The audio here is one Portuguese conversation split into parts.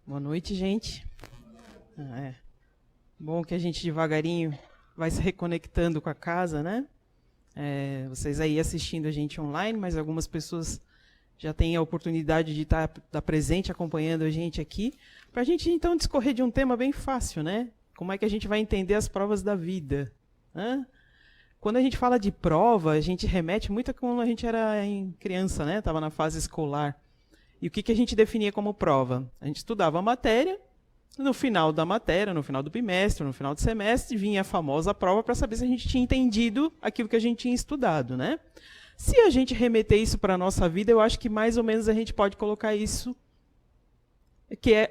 Boa noite, gente. Bom que a gente devagarinho vai se reconectando com a casa, né? Vocês aí assistindo a gente online, mas algumas pessoas já têm a oportunidade de estar presente acompanhando a gente aqui, para a gente então discorrer de um tema bem fácil, né? Como é que a gente vai entender as provas da vida? Quando a gente fala de prova, a gente remete muito a quando a gente era criança, né? Estava na fase escolar. E o que a gente definia como prova? A gente estudava a matéria, no final da matéria, no final do bimestre, no final do semestre, vinha a famosa prova para saber se a gente tinha entendido aquilo que a gente tinha estudado, né? Se a gente remeter isso para a nossa vida, eu acho que mais ou menos a gente pode colocar isso,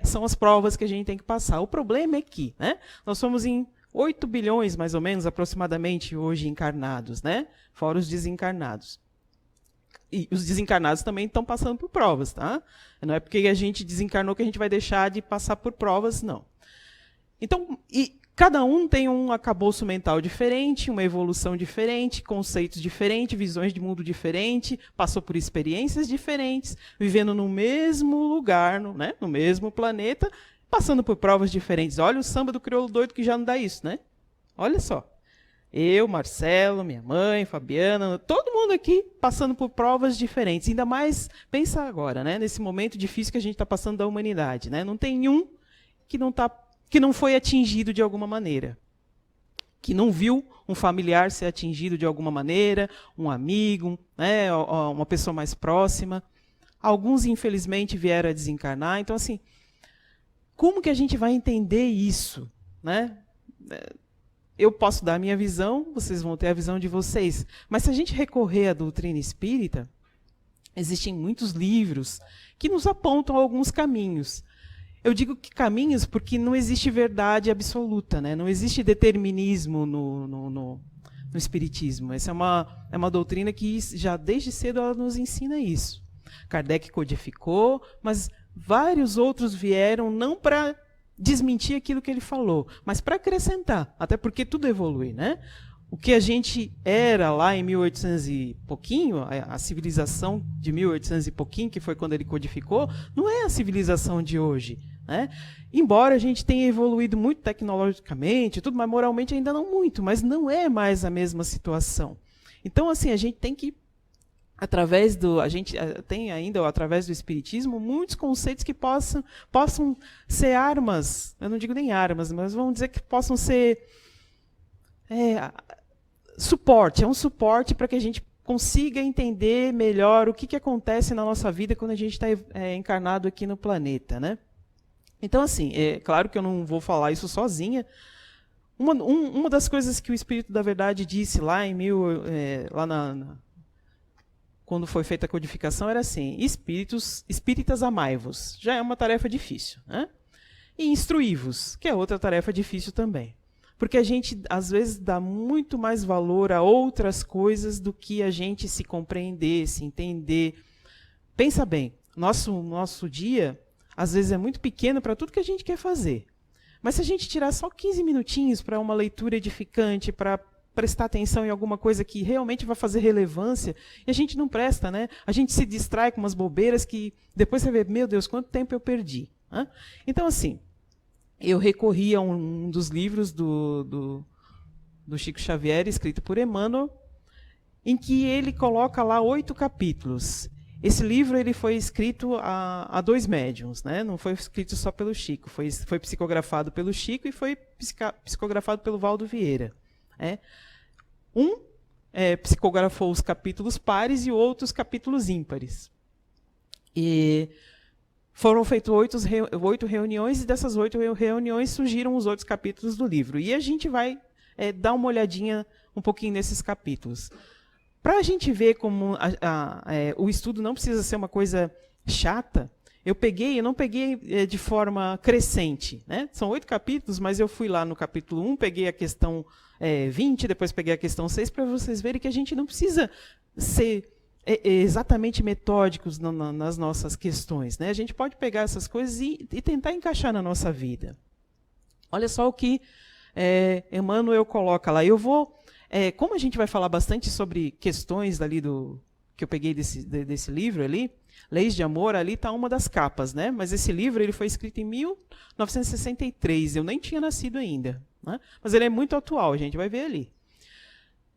são as provas que a gente tem que passar. O problema é que, né, nós somos em 8 bilhões, mais ou menos, aproximadamente, hoje encarnados, né? Fora os desencarnados. E os desencarnados também estão passando por provas, tá? Não é porque a gente desencarnou que a gente vai deixar de passar por provas, não. Então, e cada um tem um arcabouço mental diferente, uma evolução diferente, conceitos diferentes, visões de mundo diferente, passou por experiências diferentes, vivendo no mesmo lugar, né? No mesmo planeta, passando por provas diferentes. Olha o samba do crioulo doido que já não dá isso, né? Olha só. Eu, Marcelo, minha mãe, Fabiana, todo mundo aqui passando por provas diferentes. Ainda mais, pensa agora, né, nesse momento difícil que a gente está passando da humanidade. Né? Não tem um que não foi atingido de alguma maneira. Que não viu um familiar ser atingido de alguma maneira, um amigo, né, uma pessoa mais próxima. Alguns, infelizmente, vieram a desencarnar. Então, assim, como que a gente vai entender isso? Né? Eu posso dar a minha visão, vocês vão ter a visão de vocês. Mas se a gente recorrer à doutrina espírita, existem muitos livros que nos apontam alguns caminhos. Eu digo que caminhos porque não existe verdade absoluta, né? Não existe determinismo no espiritismo. Essa é uma doutrina que já desde cedo ela nos ensina isso. Kardec codificou, mas vários outros vieram não para desmentir aquilo que ele falou, mas para acrescentar, até porque tudo evolui, né? O que a gente era lá em 1800 e pouquinho, a civilização de 1800 e pouquinho, que foi quando ele codificou, não é a civilização de hoje, né? Embora a gente tenha evoluído muito tecnologicamente, tudo, mas moralmente ainda não muito, mas não é mais a mesma situação. Então, assim, a gente tem que a gente tem ainda, através do espiritismo, muitos conceitos que possam ser armas, eu não digo nem armas, mas vamos dizer que possam ser suporte, é um suporte para que a gente consiga entender melhor o que acontece na nossa vida quando a gente está encarnado aqui no planeta, né? Então, assim, é claro que eu não vou falar isso sozinha. Uma das coisas que o Espírito da Verdade disse lá quando foi feita a codificação, era assim: espíritas amai-vos. Já é uma tarefa difícil. Né? E instruí-vos, que é outra tarefa difícil também. Porque a gente, às vezes, dá muito mais valor a outras coisas do que a gente se compreender, se entender. Pensa bem, nosso dia, às vezes, é muito pequeno para tudo que a gente quer fazer. Mas se a gente tirar só 15 minutinhos para uma leitura edificante, para prestar atenção em alguma coisa que realmente vai fazer relevância, e a gente não presta, né? A gente se distrai com umas bobeiras que depois você vê, meu Deus, quanto tempo eu perdi. Né? Então, assim, eu recorri a um dos livros do Chico Xavier, escrito por Emmanuel, em que ele coloca lá 8 capítulos. Esse livro ele foi escrito a 2 médiuns, né? Não foi escrito só pelo Chico, foi psicografado pelo Chico e foi psicografado pelo Valdo Vieira. Um psicografou os capítulos pares e outros capítulos ímpares. E foram feitas 8 reuniões, e dessas 8 reuniões surgiram os outros capítulos do livro. E a gente vai dar uma olhadinha um pouquinho nesses capítulos. Para a gente ver como o estudo não precisa ser uma coisa chata, eu não peguei de forma crescente. Né? São 8 capítulos, mas eu fui lá no capítulo 1, peguei a questão 20, depois peguei a questão 6, para vocês verem que a gente não precisa ser exatamente metódicos nas nossas questões. Né? A gente pode pegar essas coisas e tentar encaixar na nossa vida. Olha só o que Emmanuel coloca lá. Eu vou... como a gente vai falar bastante sobre questões ali que eu peguei desse livro ali, Leis de Amor, ali está uma das capas, né? Mas esse livro ele foi escrito em 1963, eu nem tinha nascido ainda, né? Mas ele é muito atual, a gente vai ver ali.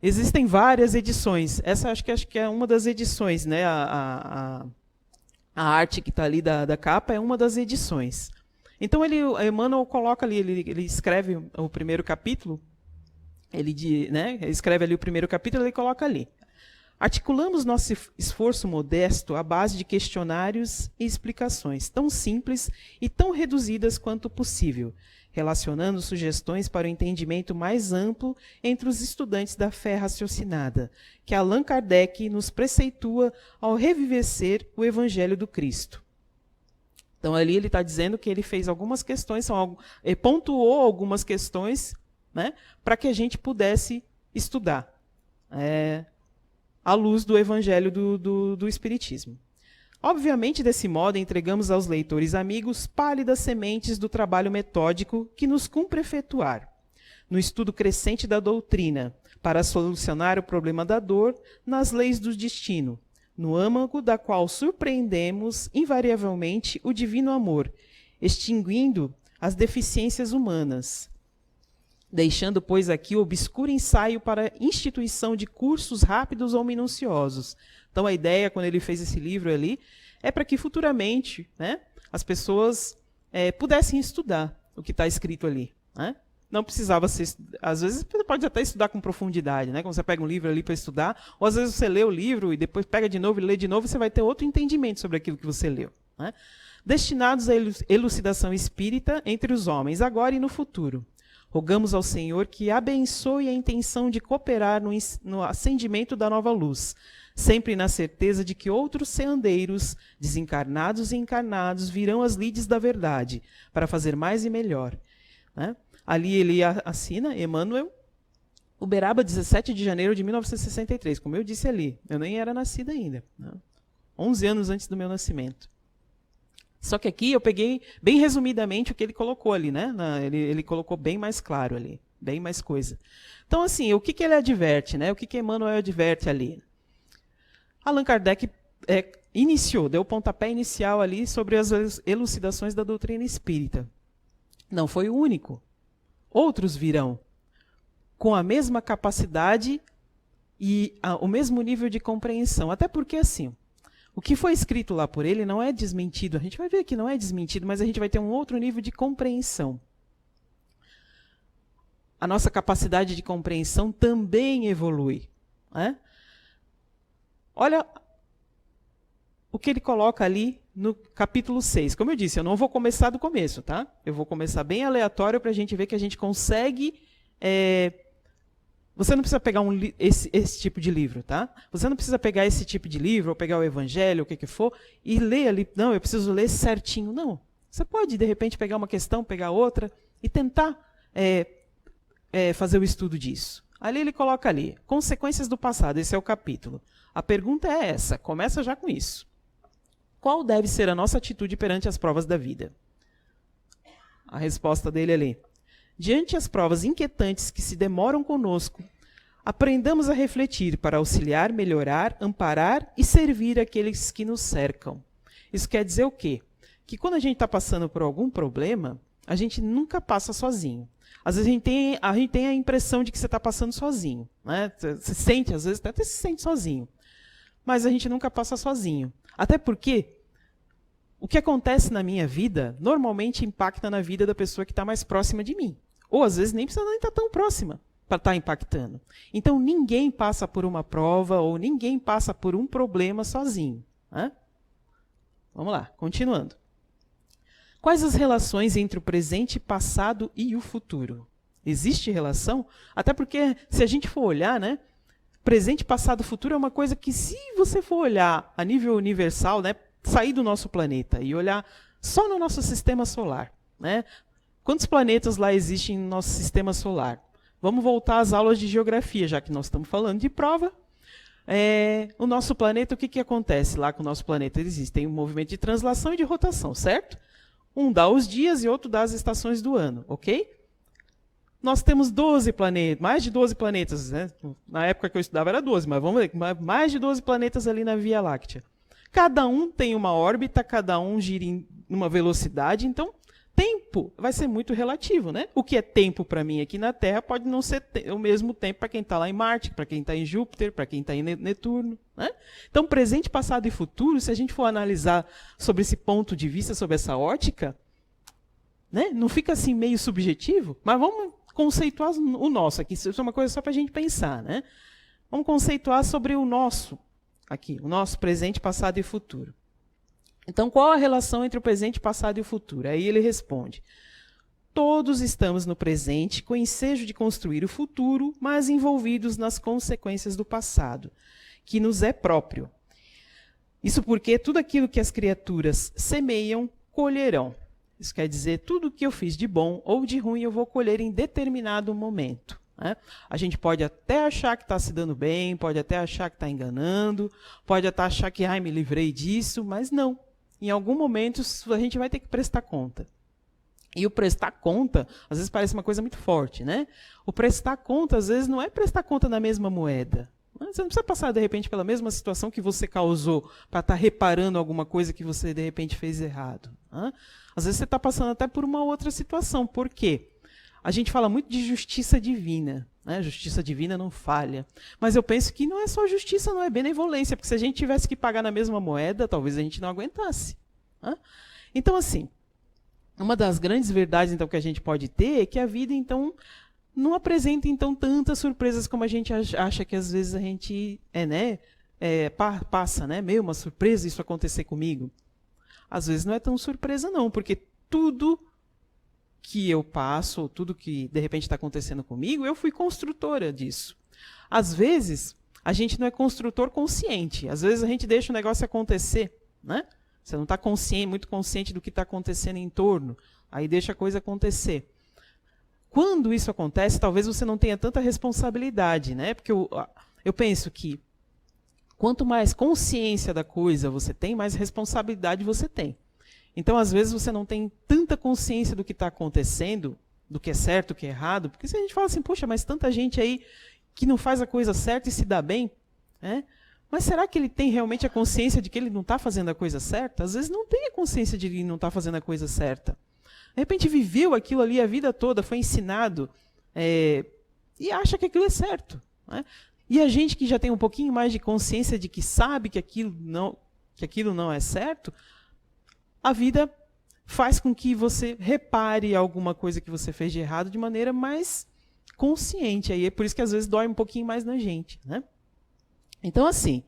Existem várias edições, essa acho que é uma das edições, né? A arte que está ali da capa é uma das edições. Então Emmanuel coloca ali, ele escreve o primeiro capítulo, ele escreve ali o primeiro capítulo, ele coloca ali. Articulamos nosso esforço modesto à base de questionários e explicações, tão simples e tão reduzidas quanto possível, relacionando sugestões para o entendimento mais amplo entre os estudantes da fé raciocinada, que Allan Kardec nos preceitua ao revivecer o Evangelho do Cristo. Então, ali ele está dizendo que ele fez algumas questões, ele pontuou algumas questões, né, para que a gente pudesse estudar à luz do Evangelho do Espiritismo. Obviamente, desse modo, entregamos aos leitores amigos pálidas sementes do trabalho metódico que nos cumpre efetuar, no estudo crescente da doutrina, para solucionar o problema da dor nas leis do destino, no âmago da qual surpreendemos invariavelmente o divino amor, extinguindo as deficiências humanas, deixando, pois, aqui o obscuro ensaio para a instituição de cursos rápidos ou minuciosos. Então, a ideia, quando ele fez esse livro ali, é para que futuramente, né, as pessoas pudessem estudar o que está escrito ali, né? Não precisava ser... Às vezes, você pode até estudar com profundidade, né? Quando você pega um livro ali para estudar, ou às vezes você lê o livro e depois pega de novo e lê de novo, você vai ter outro entendimento sobre aquilo que você leu, né? Destinados à elucidação espírita entre os homens, agora e no futuro. Rogamos ao Senhor que abençoe a intenção de cooperar no acendimento da nova luz, sempre na certeza de que outros seandeiros, desencarnados e encarnados, virão às lides da verdade, para fazer mais e melhor, né? Ali ele assina, Emmanuel, Uberaba, 17 de janeiro de 1963. Como eu disse ali, eu nem era nascida ainda, né? 11 anos antes do meu nascimento. Só que aqui eu peguei bem resumidamente o que ele colocou ali, né? Ele colocou bem mais claro ali, bem mais coisa. Então, assim, o que ele adverte, né? O que Emmanuel adverte ali? Allan Kardec deu o pontapé inicial ali sobre as elucidações da doutrina espírita. Não foi o único. Outros virão com a mesma capacidade e o mesmo nível de compreensão. Até porque, assim, o que foi escrito lá por ele não é desmentido. A gente vai ver que não é desmentido, mas a gente vai ter um outro nível de compreensão. A nossa capacidade de compreensão também evolui, né? Olha o que ele coloca ali no capítulo 6. Como eu disse, eu não vou começar do começo, tá? Eu vou começar bem aleatório para a gente ver que a gente consegue... Você não precisa pegar esse tipo de livro, tá? Você não precisa pegar esse tipo de livro, ou pegar o Evangelho, o que for, e ler ali. Não, eu preciso ler certinho. Não. Você pode, de repente, pegar uma questão, pegar outra, e tentar fazer o estudo disso. Ali ele coloca ali, consequências do passado, esse é o capítulo. A pergunta é essa, começa já com isso. Qual deve ser a nossa atitude perante as provas da vida? A resposta dele ali. Diante as provas inquietantes que se demoram conosco, aprendamos a refletir para auxiliar, melhorar, amparar e servir aqueles que nos cercam. Isso quer dizer o quê? Que quando a gente está passando por algum problema, a gente nunca passa sozinho. Às vezes a gente tem a impressão de que você está passando sozinho, né? Você sente, às vezes até se sente sozinho. Mas a gente nunca passa sozinho. Até porque o que acontece na minha vida normalmente impacta na vida da pessoa que está mais próxima de mim. Ou às vezes nem precisa nem estar tão próxima para estar impactando. Então ninguém passa por uma prova ou ninguém passa por um problema sozinho, né? Vamos lá, continuando. Quais as relações entre o presente, passado e o futuro? Existe relação? Até porque, se a gente for olhar, né, presente, passado, futuro é uma coisa que, se você for olhar a nível universal, né, sair do nosso planeta e olhar só no nosso sistema solar, né? Quantos planetas lá existem no nosso sistema solar? Vamos voltar às aulas de geografia, já que nós estamos falando de prova. O nosso planeta, o que acontece lá com o nosso planeta? Existem um movimento de translação e de rotação, certo? Um dá os dias e outro dá as estações do ano, ok? nós temos 12 planetas, mais de 12 planetas, né? Na época que eu estudava era 12, mas vamos ver, mais de 12 planetas ali na Via Láctea. Cada um tem uma órbita, cada um gira em uma velocidade, então tempo vai ser muito relativo, né? O que é tempo para mim aqui na Terra pode não ser o mesmo tempo para quem está lá em Marte, para quem está em Júpiter, para quem está em Netuno, né? Então, presente, passado e futuro, se a gente for analisar sobre esse ponto de vista, sobre essa ótica, né? Não fica assim meio subjetivo, mas vamos conceituar o nosso aqui. Isso é uma coisa só para a gente pensar, né? Vamos conceituar sobre o nosso aqui, o nosso presente, passado e futuro. Então, qual a relação entre o presente, passado e o futuro? Aí ele responde: todos estamos no presente com o ensejo de construir o futuro, mas envolvidos nas consequências do passado, que nos é próprio. Isso porque tudo aquilo que as criaturas semeiam, colherão. Isso quer dizer, tudo que eu fiz de bom ou de ruim eu vou colher em determinado momento. Né? A gente pode até achar que está se dando bem, pode até achar que está enganando, pode até achar que me livrei disso, mas não. Em algum momento a gente vai ter que prestar conta. E o prestar conta, às vezes parece uma coisa muito forte, né? O prestar conta, às vezes, não é prestar conta na mesma moeda. Você não precisa passar, de repente, pela mesma situação que você causou para estar reparando alguma coisa que você, de repente, fez errado. Né? Às vezes você está passando até por uma outra situação. Por quê? A gente fala muito de justiça divina. Né? Justiça divina não falha. Mas eu penso que não é só justiça, não é benevolência. Porque se a gente tivesse que pagar na mesma moeda, talvez a gente não aguentasse. Né? Então, assim, uma das grandes verdades então, que a gente pode ter é que a vida, então, não apresenta então tantas surpresas como a gente acha que às vezes a gente passa, né? Meio uma surpresa isso acontecer comigo. Às vezes não é tão surpresa não, porque tudo que eu passo, tudo que de repente está acontecendo comigo, eu fui construtora disso. Às vezes a gente não é construtor consciente, às vezes a gente deixa o negócio acontecer, né? Você não está muito consciente do que está acontecendo em torno, aí deixa a coisa acontecer. Quando isso acontece, talvez você não tenha tanta responsabilidade, né? Porque eu penso que quanto mais consciência da coisa você tem, mais responsabilidade você tem. Então, às vezes, você não tem tanta consciência do que está acontecendo, do que é certo, do que é errado, porque se a gente fala assim, poxa, mas tanta gente aí que não faz a coisa certa e se dá bem, né? Mas será que ele tem realmente a consciência de que ele não está fazendo a coisa certa? Às vezes não tem a consciência de que ele não está fazendo a coisa certa. De repente viveu aquilo ali a vida toda, foi ensinado e acha que aquilo é certo. Né? E a gente que já tem um pouquinho mais de consciência de que sabe que aquilo não é certo, a vida faz com que você repare alguma coisa que você fez de errado de maneira mais consciente. Aí é por isso que às vezes dói um pouquinho mais na gente. Né? Então, assim,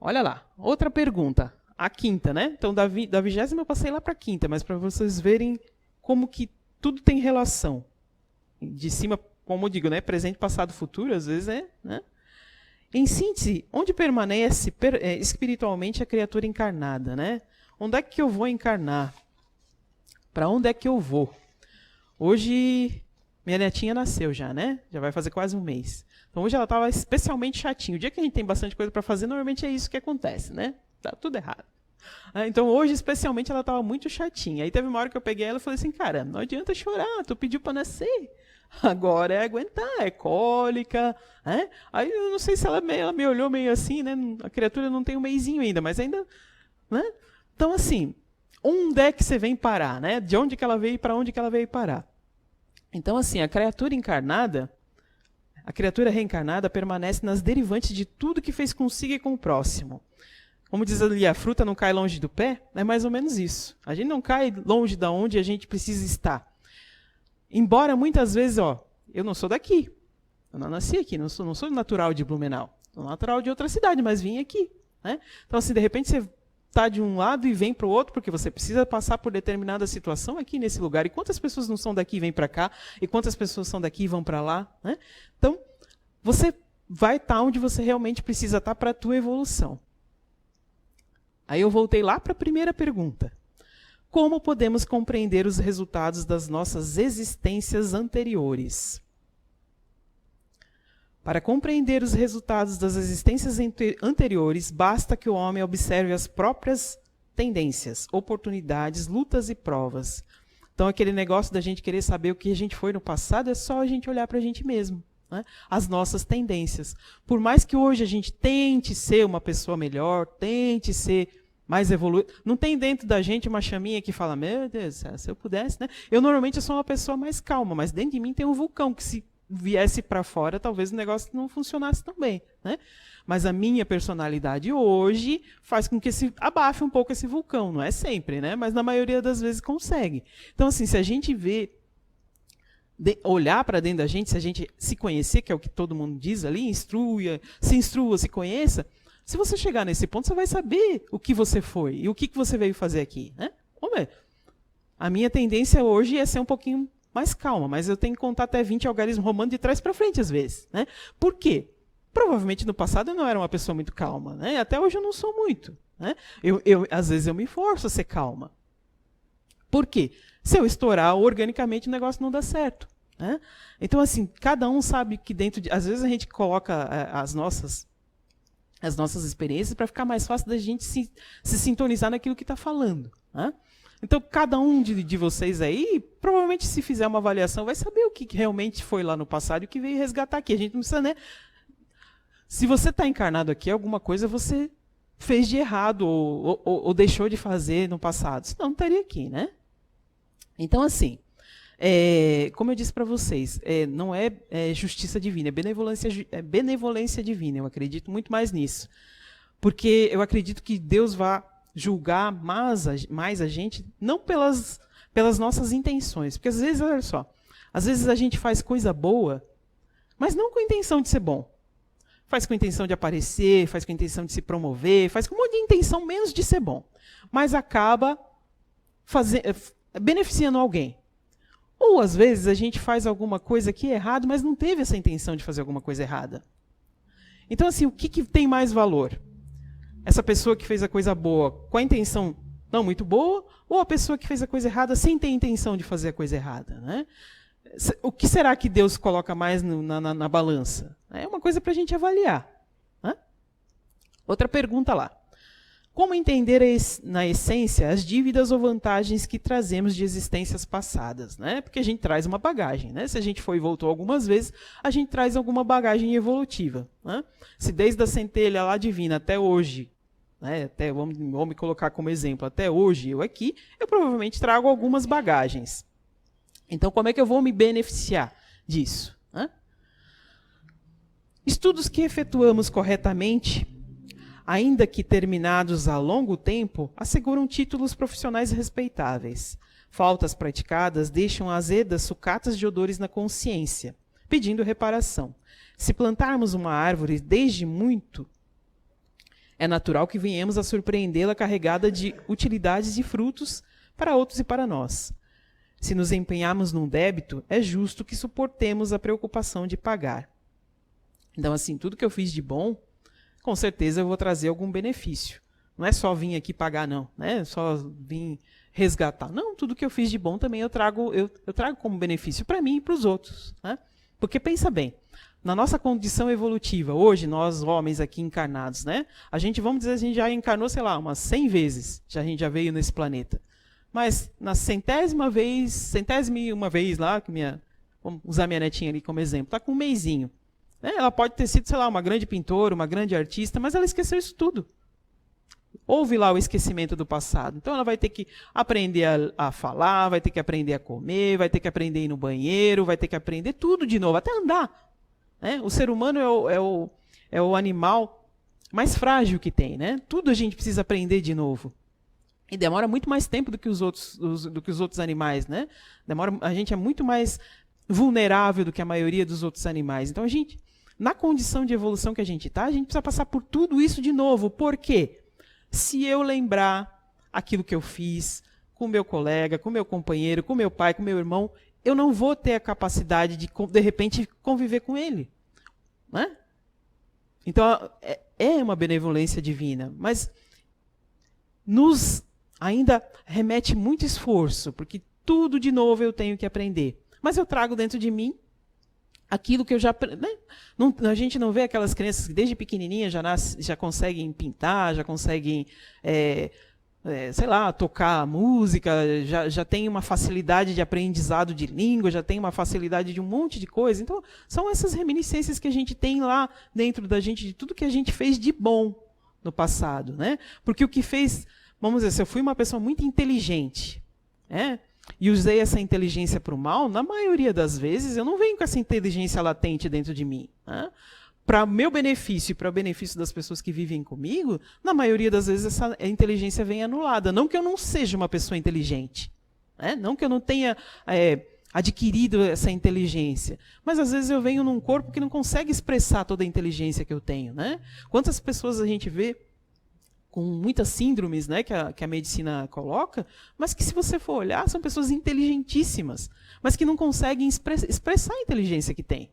olha lá, outra pergunta. A quinta, né? Então, da 20ª eu passei lá para a quinta, mas para vocês verem como que tudo tem relação. De cima, como eu digo, né? Presente, passado, futuro, às vezes é... Né? Em síntese, onde permanece espiritualmente a criatura encarnada, né? Onde é que eu vou encarnar? Para onde é que eu vou? Hoje, minha netinha nasceu já, né? Já vai fazer quase um mês. Então, hoje ela estava especialmente chatinha. O dia que a gente tem bastante coisa para fazer, normalmente é isso que acontece, né? Tá tudo errado. Então, hoje, especialmente, ela estava muito chatinha. Aí teve uma hora que eu peguei ela e falei assim, cara, não adianta chorar, tu pediu para nascer. Agora é aguentar, é cólica. Né? Aí eu não sei se ela me olhou meio assim, né? A criatura não tem um meizinho ainda, mas ainda... Né? Então, assim, onde é que você vem parar? Né? De onde que ela veio e para onde que ela veio parar? Então, assim, a criatura reencarnada permanece nas derivantes de tudo que fez consigo e com o próximo. Como diz ali, a fruta não cai longe do pé, é mais ou menos isso. A gente não cai longe de onde a gente precisa estar. Embora muitas vezes, eu não sou daqui. Eu não nasci aqui, não sou natural de Blumenau. Sou natural de outra cidade, mas vim aqui. Né? Então, assim, de repente você está de um lado e vem para o outro, porque você precisa passar por determinada situação aqui nesse lugar. E quantas pessoas não são daqui e vêm para cá? E quantas pessoas são daqui e vão para lá? Né? Então, você vai estar onde você realmente precisa estar para a tua evolução. Aí eu voltei lá para a primeira pergunta. Como podemos compreender os resultados das nossas existências anteriores? Para compreender os resultados das existências anteriores, basta que o homem observe as próprias tendências, oportunidades, lutas e provas. Então, aquele negócio da gente querer saber o que a gente foi no passado é só a gente olhar para a gente mesmo, né? As nossas tendências. Por mais que hoje a gente tente ser uma pessoa melhor, tente ser mais evoluído, não tem dentro da gente uma chaminha que fala, meu Deus, se eu pudesse, né? Eu normalmente sou uma pessoa mais calma, mas dentro de mim tem um vulcão que se viesse para fora, talvez o negócio não funcionasse tão bem, né? Mas a minha personalidade hoje faz com que abafe um pouco esse vulcão. Não é sempre, né? Mas na maioria das vezes consegue. Então, assim, se a gente olhar para dentro da gente, se a gente se conhecer, que é o que todo mundo diz ali, se instrua, se conheça, se você chegar nesse ponto, você vai saber o que você foi e o que você veio fazer aqui, né? Vamos ver. A minha tendência hoje é ser um pouquinho mais calma, mas eu tenho que contar até 20 algarismos romanos de trás para frente, às vezes, né? Por quê? Provavelmente no passado eu não era uma pessoa muito calma, né? Até hoje eu não sou muito, né? Às vezes eu me forço a ser calma. Por quê? Se eu estourar organicamente o negócio não dá certo, né? Então, assim, cada um sabe que às vezes a gente coloca as nossas experiências para ficar mais fácil da gente se sintonizar naquilo que está falando, né? Então, cada um de vocês aí, provavelmente, se fizer uma avaliação, vai saber o que realmente foi lá no passado e o que veio resgatar aqui. A gente não precisa, né? Se você está encarnado aqui, alguma coisa você fez de errado ou deixou de fazer no passado. Senão não estaria aqui, né? Então, assim, como eu disse para vocês, não é justiça divina, é benevolência divina. Eu acredito muito mais nisso. Porque eu acredito que Deus vai julgar mais a gente, não pelas nossas intenções. Porque às vezes, olha só, às vezes a gente faz coisa boa, mas não com a intenção de ser bom. Faz com a intenção de aparecer, faz com a intenção de se promover, faz com um monte de intenção menos de ser bom. Mas acaba beneficiando alguém. Ou, às vezes, a gente faz alguma coisa que é errado, mas não teve essa intenção de fazer alguma coisa errada. Então, assim, o que tem mais valor? Essa pessoa que fez a coisa boa com a intenção não muito boa, ou a pessoa que fez a coisa errada sem ter intenção de fazer a coisa errada, né? O que será que Deus coloca mais na balança? É uma coisa para a gente avaliar, né? Outra pergunta lá. Como entender, na essência, as dívidas ou vantagens que trazemos de existências passadas, né? Porque a gente traz uma bagagem, né? Se a gente foi e voltou algumas vezes, a gente traz alguma bagagem evolutiva, né? Se desde a centelha lá divina até hoje, né? Vamos me colocar como exemplo, até hoje eu aqui, eu provavelmente trago algumas bagagens. Então, como é que eu vou me beneficiar disso, né? Estudos que efetuamos corretamente, ainda que terminados a longo tempo, asseguram títulos profissionais respeitáveis. Faltas praticadas deixam azedas sucatas de odores na consciência, pedindo reparação. Se plantarmos uma árvore desde muito, é natural que venhamos a surpreendê-la carregada de utilidades e frutos para outros e para nós. Se nos empenharmos num débito, é justo que suportemos a preocupação de pagar. Então, assim, tudo que eu fiz de bom, com certeza eu vou trazer algum benefício. Não é só vir aqui pagar, não, né? Só vir resgatar. Não, tudo que eu fiz de bom também eu trago como benefício para mim e para os outros, né? Porque pensa bem, na nossa condição evolutiva, hoje, nós homens aqui encarnados, né? A gente já encarnou, sei lá, umas 100 vezes, a gente já veio nesse planeta. Mas na centésima e uma vez lá, vamos usar minha netinha ali como exemplo, está com um mesinho. Ela pode ter sido, sei lá, uma grande pintora, uma grande artista, mas ela esqueceu isso tudo. Houve lá o esquecimento do passado. Então ela vai ter que aprender a falar, vai ter que aprender a comer, vai ter que aprender a ir no banheiro, vai ter que aprender tudo de novo, até andar. O ser humano é o animal mais frágil que tem, né? Tudo a gente precisa aprender de novo. E demora muito mais tempo do que os outros animais, né? A gente é muito mais vulnerável do que a maioria dos outros animais. Então, na condição de evolução que a gente está, a gente precisa passar por tudo isso de novo. Por quê? Se eu lembrar aquilo que eu fiz com o meu colega, com o meu companheiro, com o meu pai, com o meu irmão, eu não vou ter a capacidade de repente, conviver com ele. Né? Então, é uma benevolência divina, mas nos ainda remete muito esforço, porque tudo de novo eu tenho que aprender. Mas eu trago dentro de mim aquilo que eu já... Né? A gente não vê aquelas crianças que desde pequenininha já conseguem pintar, já conseguem sei lá, tocar música, já tem uma facilidade de aprendizado de língua, já tem uma facilidade de um monte de coisa. Então, são essas reminiscências que a gente tem lá dentro da gente, de tudo que a gente fez de bom no passado, né? Porque o que fez, vamos dizer, se eu fui uma pessoa muito inteligente, e usei essa inteligência para o mal, na maioria das vezes eu não venho com essa inteligência latente dentro de mim, né? Para meu benefício e para o benefício das pessoas que vivem comigo, na maioria das vezes essa inteligência vem anulada. Não que eu não seja uma pessoa inteligente, né? Não que eu não tenha adquirido essa inteligência, mas às vezes eu venho num corpo que não consegue expressar toda a inteligência que eu tenho, né? Quantas pessoas a gente vê com muitas síndromes, né, que a medicina coloca, mas que, se você for olhar, são pessoas inteligentíssimas, mas que não conseguem expressar a inteligência que têm.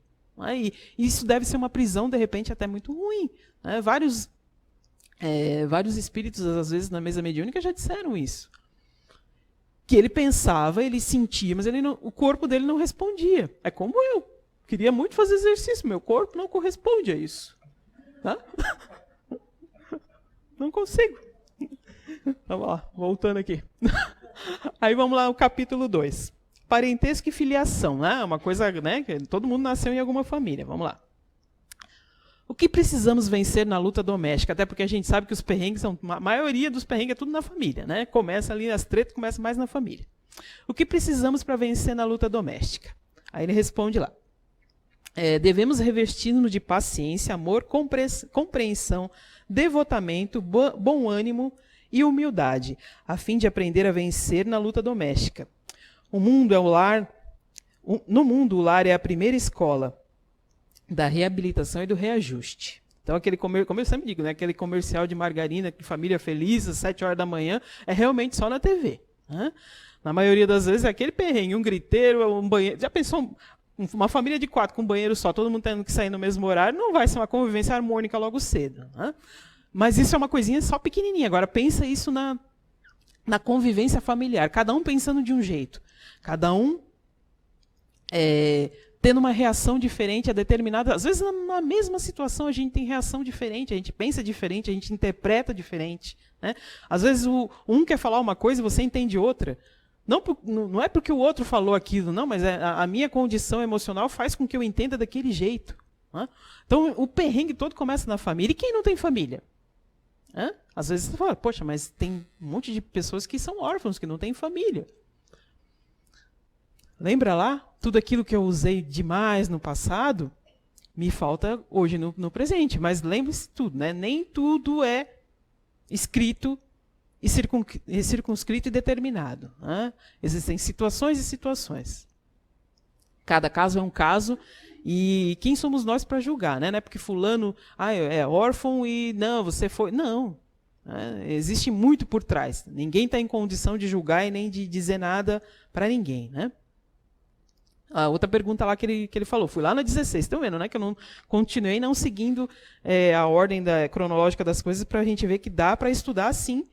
E isso deve ser uma prisão, de repente, até muito ruim, né? Vários espíritos, às vezes, na mesa mediúnica já disseram isso. Que ele pensava, ele sentia, mas o corpo dele não respondia. É como eu. Queria muito fazer exercício, meu corpo não corresponde a isso. Tá? Não consigo. Vamos lá, voltando aqui. Aí vamos lá, o capítulo 2. Parentesco e filiação, né? Uma coisa, né? Que todo mundo nasceu em alguma família. Vamos lá. O que precisamos vencer na luta doméstica? Até porque a gente sabe que os perrengues a maioria dos perrengues é tudo na família, né? Começa ali, as tretas começam mais na família. O que precisamos para vencer na luta doméstica? Aí ele responde lá. Devemos revestir-nos de paciência, amor, compreensão, devotamento, bom ânimo e humildade, a fim de aprender a vencer na luta doméstica. O mundo é o lar. No mundo, o lar é a primeira escola da reabilitação e do reajuste. Então, como eu sempre digo, né, aquele comercial de margarina, que família feliz, às 7 horas da manhã, é realmente só na TV. Né? Na maioria das vezes é aquele perrengue, um griteiro, um banheiro. Já pensou uma família de 4 com um banheiro só, todo mundo tendo que sair no mesmo horário, não vai ser uma convivência harmônica logo cedo. Né? Mas isso é uma coisinha só pequenininha. Agora, pensa isso na convivência familiar, cada um pensando de um jeito. Cada um tendo uma reação diferente a determinada... Às vezes, na mesma situação, a gente tem reação diferente, a gente pensa diferente, a gente interpreta diferente. Né? Às vezes, um quer falar uma coisa e você entende outra. Não é porque o outro falou aquilo, não, mas a minha condição emocional faz com que eu entenda daquele jeito. Né? Então, o perrengue todo começa na família. E quem não tem família? Às vezes você fala, poxa, mas tem um monte de pessoas que são órfãos, que não têm família. Lembra lá? Tudo aquilo que eu usei demais no passado, me falta hoje no presente. Mas lembre-se tudo, né? Nem tudo é escrito e circunscrito e determinado. Né? Existem situações e situações. Cada caso é um caso, e quem somos nós para julgar? Né? Não é porque fulano é órfão e não, você foi... Não. Existe muito por trás. Ninguém está em condição de julgar e nem de dizer nada para ninguém, né? A outra pergunta lá que ele falou, fui lá na 16, estão vendo, né? Que eu não continuei não seguindo a ordem cronológica das coisas, para a gente ver que dá para estudar, sim,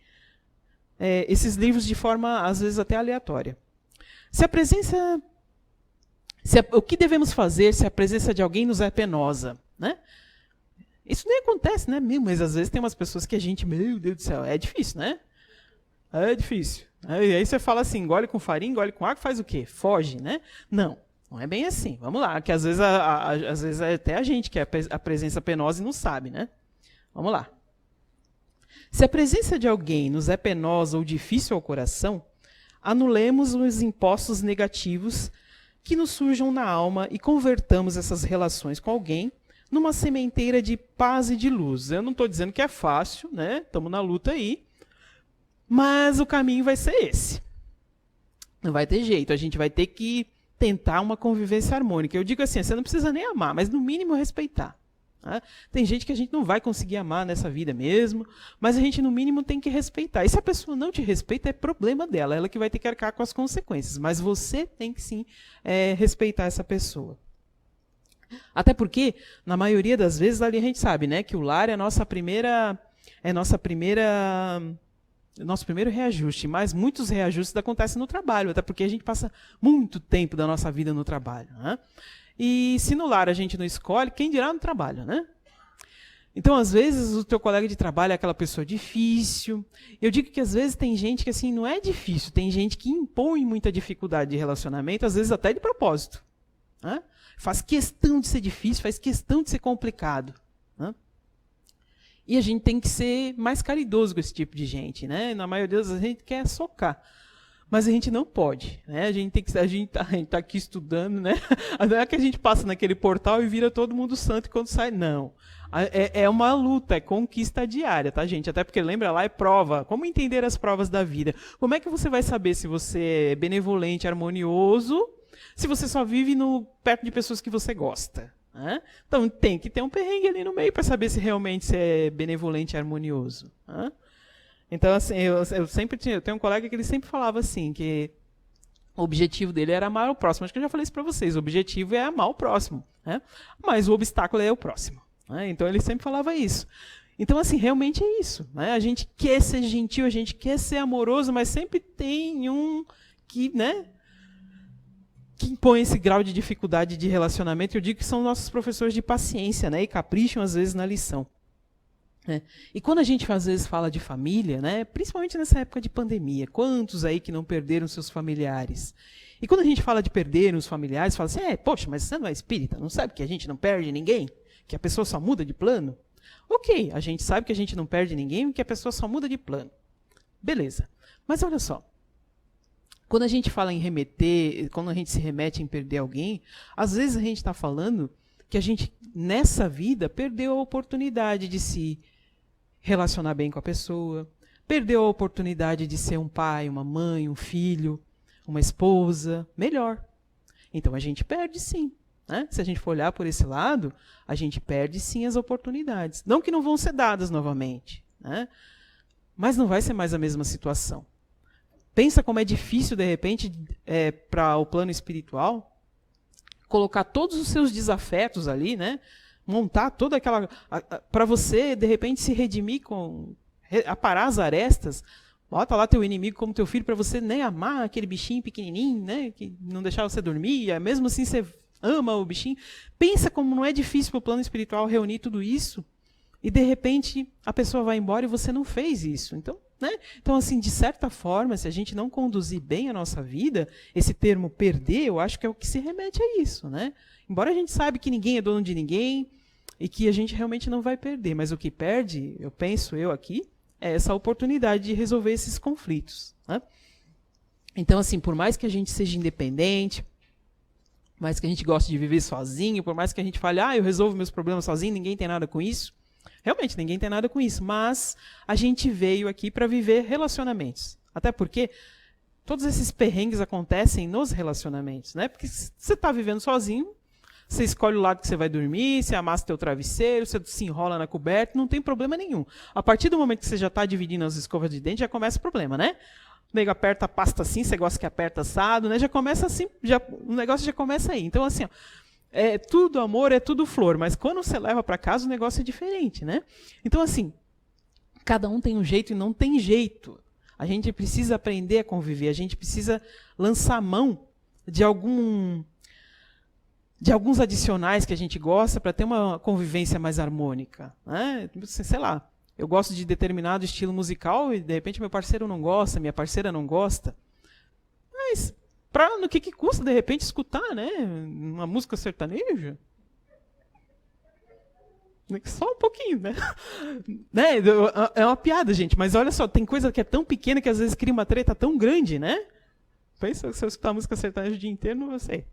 esses livros de forma, às vezes, até aleatória. O que devemos fazer se a presença de alguém nos é penosa? Né? Isso nem acontece, né? Mas às vezes tem umas pessoas que a gente, meu Deus do céu, é difícil, né? É difícil. E aí você fala assim, engole com farinha, engole com água, faz o quê? Foge, né? Não é bem assim. Vamos lá, que às vezes é até a gente que é a presença penosa e não sabe, né? Vamos lá. Se a presença de alguém nos é penosa ou difícil ao coração, anulemos os impostos negativos que nos surjam na alma e convertamos essas relações com alguém numa sementeira de paz e de luz. Eu não estou dizendo que é fácil, né? Estamos na luta aí, mas o caminho vai ser esse. Não vai ter jeito, a gente vai ter que tentar uma convivência harmônica. Eu digo assim, você não precisa nem amar, mas no mínimo respeitar. Tá? Tem gente que a gente não vai conseguir amar nessa vida mesmo, mas a gente no mínimo tem que respeitar. E se a pessoa não te respeita, é problema dela, ela que vai ter que arcar com as consequências. Mas você tem que sim respeitar essa pessoa. Até porque, na maioria das vezes, ali a gente sabe, né, que o lar é nosso primeiro reajuste, mas muitos reajustes acontecem no trabalho, até porque a gente passa muito tempo da nossa vida no trabalho. Né? E se no lar a gente não escolhe, quem dirá no trabalho? Né? Então, às vezes, o teu colega de trabalho é aquela pessoa difícil. Eu digo que, às vezes, tem gente que assim não é difícil. Tem gente que impõe muita dificuldade de relacionamento, às vezes até de propósito. Né? Faz questão de ser difícil, faz questão de ser complicado. Né? E a gente tem que ser mais caridoso com esse tipo de gente. Né? Na maioria das vezes, a gente quer socar. Mas a gente não pode. Né? A gente tá aqui estudando. Né? Não é que a gente passa naquele portal e vira todo mundo santo quando sai. Não. É uma luta, é conquista diária, tá, gente? Até porque, lembra lá, é prova. Como entender as provas da vida? Como é que você vai saber se você é benevolente, harmonioso, se você só vive perto de pessoas que você gosta? Né? Então, tem que ter um perrengue ali no meio para saber se realmente você é benevolente e harmonioso. Né? Então, assim, eu tenho um colega que ele sempre falava assim, que o objetivo dele era amar o próximo. Acho que eu já falei isso para vocês. O objetivo é amar o próximo. Né? Mas o obstáculo é o próximo. Então ele sempre falava isso. Então, assim, realmente é isso. Né? A gente quer ser gentil, a gente quer ser amoroso, mas sempre tem um que, né, que impõe esse grau de dificuldade de relacionamento. Eu digo que são nossos professores de paciência, né, e capricham às vezes na lição. Né? E quando a gente às vezes fala de família, né, principalmente nessa época de pandemia, quantos aí que não perderam seus familiares? E quando a gente fala de perder os familiares, fala assim, poxa, mas você não é espírita, não sabe que a gente não perde ninguém? Que a pessoa só muda de plano? Ok, a gente sabe que a gente não perde ninguém, que a pessoa só muda de plano. Beleza. Mas olha só, quando a gente fala em remeter, quando a gente se remete em perder alguém, às vezes a gente está falando que a gente, nessa vida, perdeu a oportunidade de se relacionar bem com a pessoa, perdeu a oportunidade de ser um pai, uma mãe, um filho, uma esposa, melhor. Então a gente perde sim. Né? Se a gente for olhar por esse lado, a gente perde sim as oportunidades. Não que não vão ser dadas novamente, né? Mas não vai ser mais a mesma situação. Pensa como é difícil, de repente, para o plano espiritual, colocar todos os seus desafetos ali, né? Montar toda aquela... para você, de repente, se redimir, aparar as arestas, bota lá teu inimigo como teu filho para você, né, amar aquele bichinho pequenininho, né, que não deixava você dormir, mesmo assim você ama o bichinho. Pensa como não é difícil para o plano espiritual reunir tudo isso e, de repente, a pessoa vai embora e você não fez isso. Então, né? Então, assim, de certa forma, se a gente não conduzir bem a nossa vida, esse termo perder, eu acho que é o que se remete a isso. Né? Embora a gente saiba que ninguém é dono de ninguém e que a gente realmente não vai perder, mas o que perde, eu penso aqui, é essa oportunidade de resolver esses conflitos. Né? Então, assim, por mais que a gente seja independente, por mais que a gente goste de viver sozinho, por mais que a gente fale, eu resolvo meus problemas sozinho, ninguém tem nada com isso. Realmente, ninguém tem nada com isso. Mas a gente veio aqui para viver relacionamentos. Até porque todos esses perrengues acontecem nos relacionamentos. Né? Porque se você está vivendo sozinho, você escolhe o lado que você vai dormir, você amassa teu travesseiro, você se enrola na coberta, não tem problema nenhum. A partir do momento que você já está dividindo as escovas de dente, já começa o problema, né? O nego aperta a pasta assim, você gosta que aperta assado, né? Já começa assim, o negócio já começa aí. Então, assim, é tudo amor, é tudo flor, mas quando você leva para casa, o negócio é diferente, né? Então, assim, cada um tem um jeito e não tem jeito. A gente precisa aprender a conviver, a gente precisa lançar mão de alguns adicionais que a gente gosta para ter uma convivência mais harmônica. Né? Sei lá, eu gosto de determinado estilo musical e, de repente, meu parceiro não gosta, minha parceira não gosta. Mas, no que custa, de repente, escutar, né, uma música sertaneja? Só um pouquinho, né? É uma piada, gente, mas olha só, tem coisa que é tão pequena que às vezes cria uma treta tão grande, né? Pensa, se eu escutar música sertaneja o dia inteiro, não sei.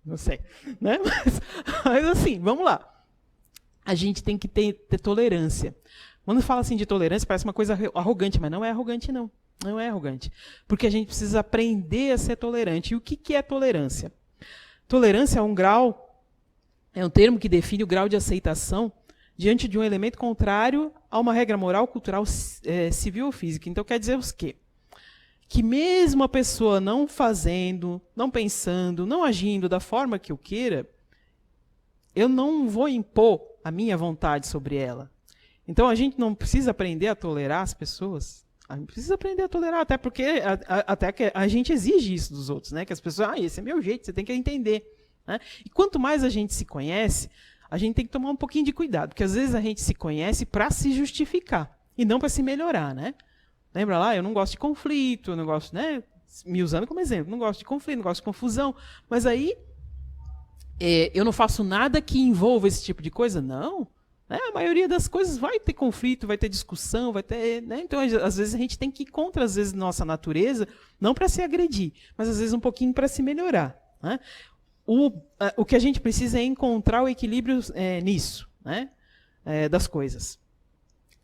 Né? Mas assim, vamos lá. A gente tem que ter tolerância. Quando fala assim de tolerância, parece uma coisa arrogante, mas não é arrogante, não. Não é arrogante. Porque a gente precisa aprender a ser tolerante. E o que é tolerância? Tolerância é um grau, é um termo que define o grau de aceitação diante de um elemento contrário a uma regra moral, cultural, civil ou física. Então, quer dizer o quê? Que mesmo a pessoa não fazendo, não pensando, não agindo da forma que eu queira, eu não vou impor a minha vontade sobre ela. Então, a gente não precisa aprender a tolerar as pessoas. A gente precisa aprender a tolerar, até porque até que a gente exige isso dos outros, né? Que as pessoas, esse é meu jeito, você tem que entender. Né? E quanto mais a gente se conhece, a gente tem que tomar um pouquinho de cuidado, porque às vezes a gente se conhece para se justificar e não para se melhorar, né? Lembra lá? Eu não gosto de conflito, eu não gosto, né? Me usando como exemplo, não gosto de conflito, não gosto de confusão, mas aí eu não faço nada que envolva esse tipo de coisa? Não. Né? A maioria das coisas vai ter conflito, vai ter discussão, vai ter. Né? Então, às vezes, a gente tem que ir contra, às vezes, nossa natureza, não para se agredir, mas às vezes um pouquinho para se melhorar. Né? O que a gente precisa é encontrar o equilíbrio nisso, né? Das coisas.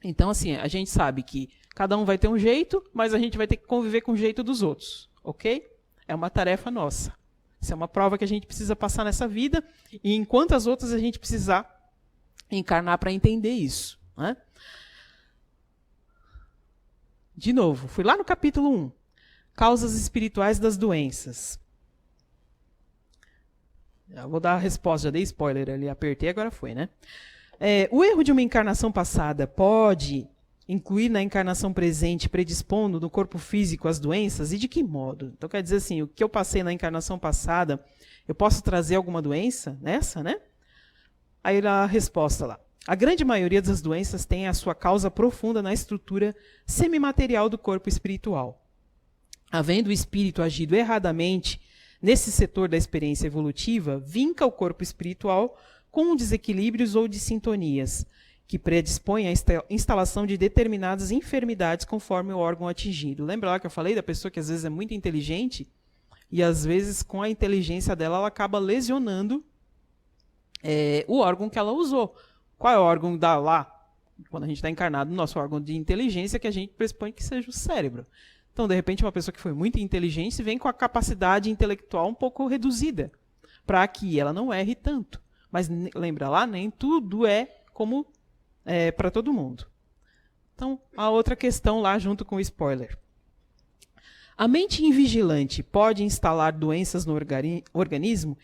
Então, assim, a gente sabe que cada um vai ter um jeito, mas a gente vai ter que conviver com o jeito dos outros. Ok? É uma tarefa nossa. Isso é uma prova que a gente precisa passar nessa vida, e enquanto as outras a gente precisar encarnar para entender isso. Né? De novo, fui lá no capítulo 1. Causas espirituais das doenças. Eu vou dar a resposta, já dei spoiler ali, apertei, agora foi, né? O erro de uma encarnação passada pode incluir na encarnação presente, predispondo no corpo físico as doenças? E de que modo? Então, quer dizer assim, o que eu passei na encarnação passada, eu posso trazer alguma doença nessa, né? Aí a resposta lá. A grande maioria das doenças tem a sua causa profunda na estrutura semimaterial do corpo espiritual. Havendo o espírito agido erradamente nesse setor da experiência evolutiva, vinca o corpo espiritual com desequilíbrios ou dissintonias, que predispõe à instalação de determinadas enfermidades conforme o órgão atingido. Lembra lá que eu falei da pessoa que às vezes é muito inteligente e às vezes com a inteligência dela ela acaba lesionando o órgão que ela usou. Qual é o órgão da lá? Quando a gente está encarnado, nosso órgão de inteligência, que a gente pressupõe que seja o cérebro. Então, de repente, uma pessoa que foi muito inteligente vem com a capacidade intelectual um pouco reduzida, para que ela não erre tanto. Mas lembra lá, nem tudo é como para todo mundo. Então, a outra questão lá junto com o spoiler. A mente invigilante pode instalar doenças no organismo?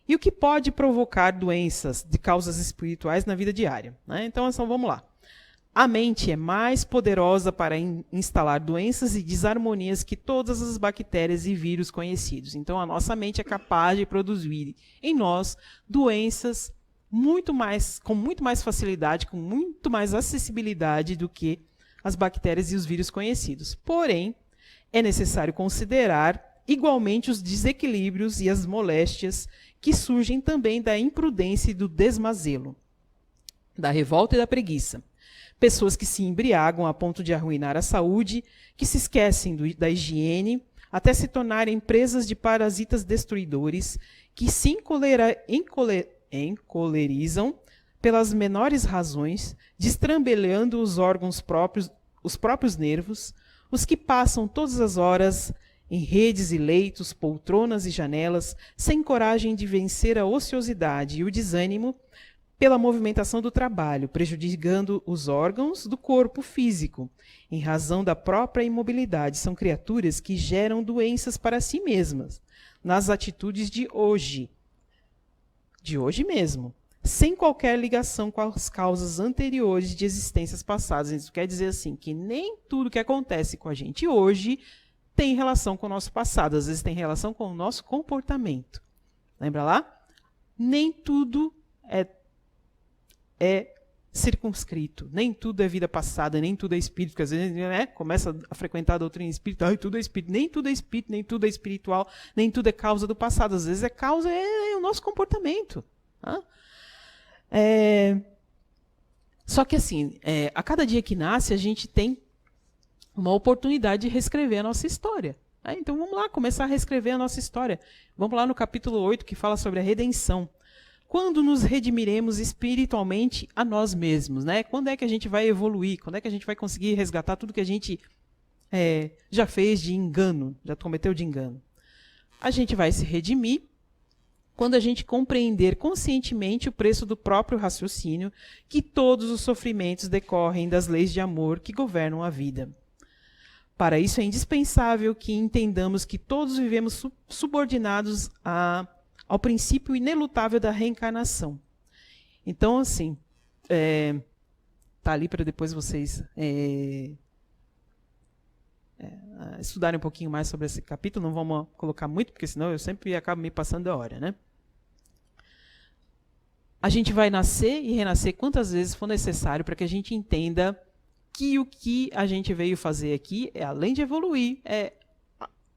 E o que pode provocar doenças de causas espirituais na vida diária? Né? Então, vamos lá. A mente é mais poderosa para instalar doenças e desarmonias que todas as bactérias e vírus conhecidos. Então, a nossa mente é capaz de produzir em nós doenças com muito mais facilidade, com muito mais acessibilidade do que as bactérias e os vírus conhecidos. Porém, é necessário considerar igualmente os desequilíbrios e as moléstias que surgem também da imprudência e do desmazelo, da revolta e da preguiça. Pessoas que se embriagam a ponto de arruinar a saúde, que se esquecem da higiene, até se tornarem presas de parasitas destruidores, que se encolerizam pelas menores razões, destrambelhando os órgãos próprios, os próprios nervos, os que passam todas as horas em redes e leitos, poltronas e janelas, sem coragem de vencer a ociosidade e o desânimo pela movimentação do trabalho, prejudicando os órgãos do corpo físico, em razão da própria imobilidade. São criaturas que geram doenças para si mesmas, nas atitudes de hoje mesmo, sem qualquer ligação com as causas anteriores de existências passadas. Isso quer dizer assim, que nem tudo que acontece com a gente hoje tem relação com o nosso passado, às vezes tem relação com o nosso comportamento. Lembra lá? Nem tudo é circunscrito, nem tudo é vida passada, nem tudo é espírito, porque às vezes começa a frequentar a doutrina espírita, tudo é espírito, nem tudo é espiritual, nem tudo é causa do passado, às vezes é o nosso comportamento. Tá? Só que assim, a cada dia que nasce, a gente tem uma oportunidade de reescrever a nossa história. Então vamos lá, começar a reescrever a nossa história. Vamos lá no capítulo 8, que fala sobre a redenção. Quando nos redimiremos espiritualmente a nós mesmos? Né? Quando é que a gente vai evoluir? Quando é que a gente vai conseguir resgatar tudo que a gente já fez de engano, já cometeu de engano? A gente vai se redimir quando a gente compreender conscientemente o preço do próprio raciocínio, que todos os sofrimentos decorrem das leis de amor que governam a vida. Para isso é indispensável que entendamos que todos vivemos subordinados ao princípio inelutável da reencarnação. Então, assim, tá ali para depois vocês estudarem um pouquinho mais sobre esse capítulo. Não vamos colocar muito, porque senão eu sempre acabo me passando da hora, né? a gente vai nascer e renascer quantas vezes for necessário para que a gente entenda que o que a gente veio fazer aqui é, além de evoluir, é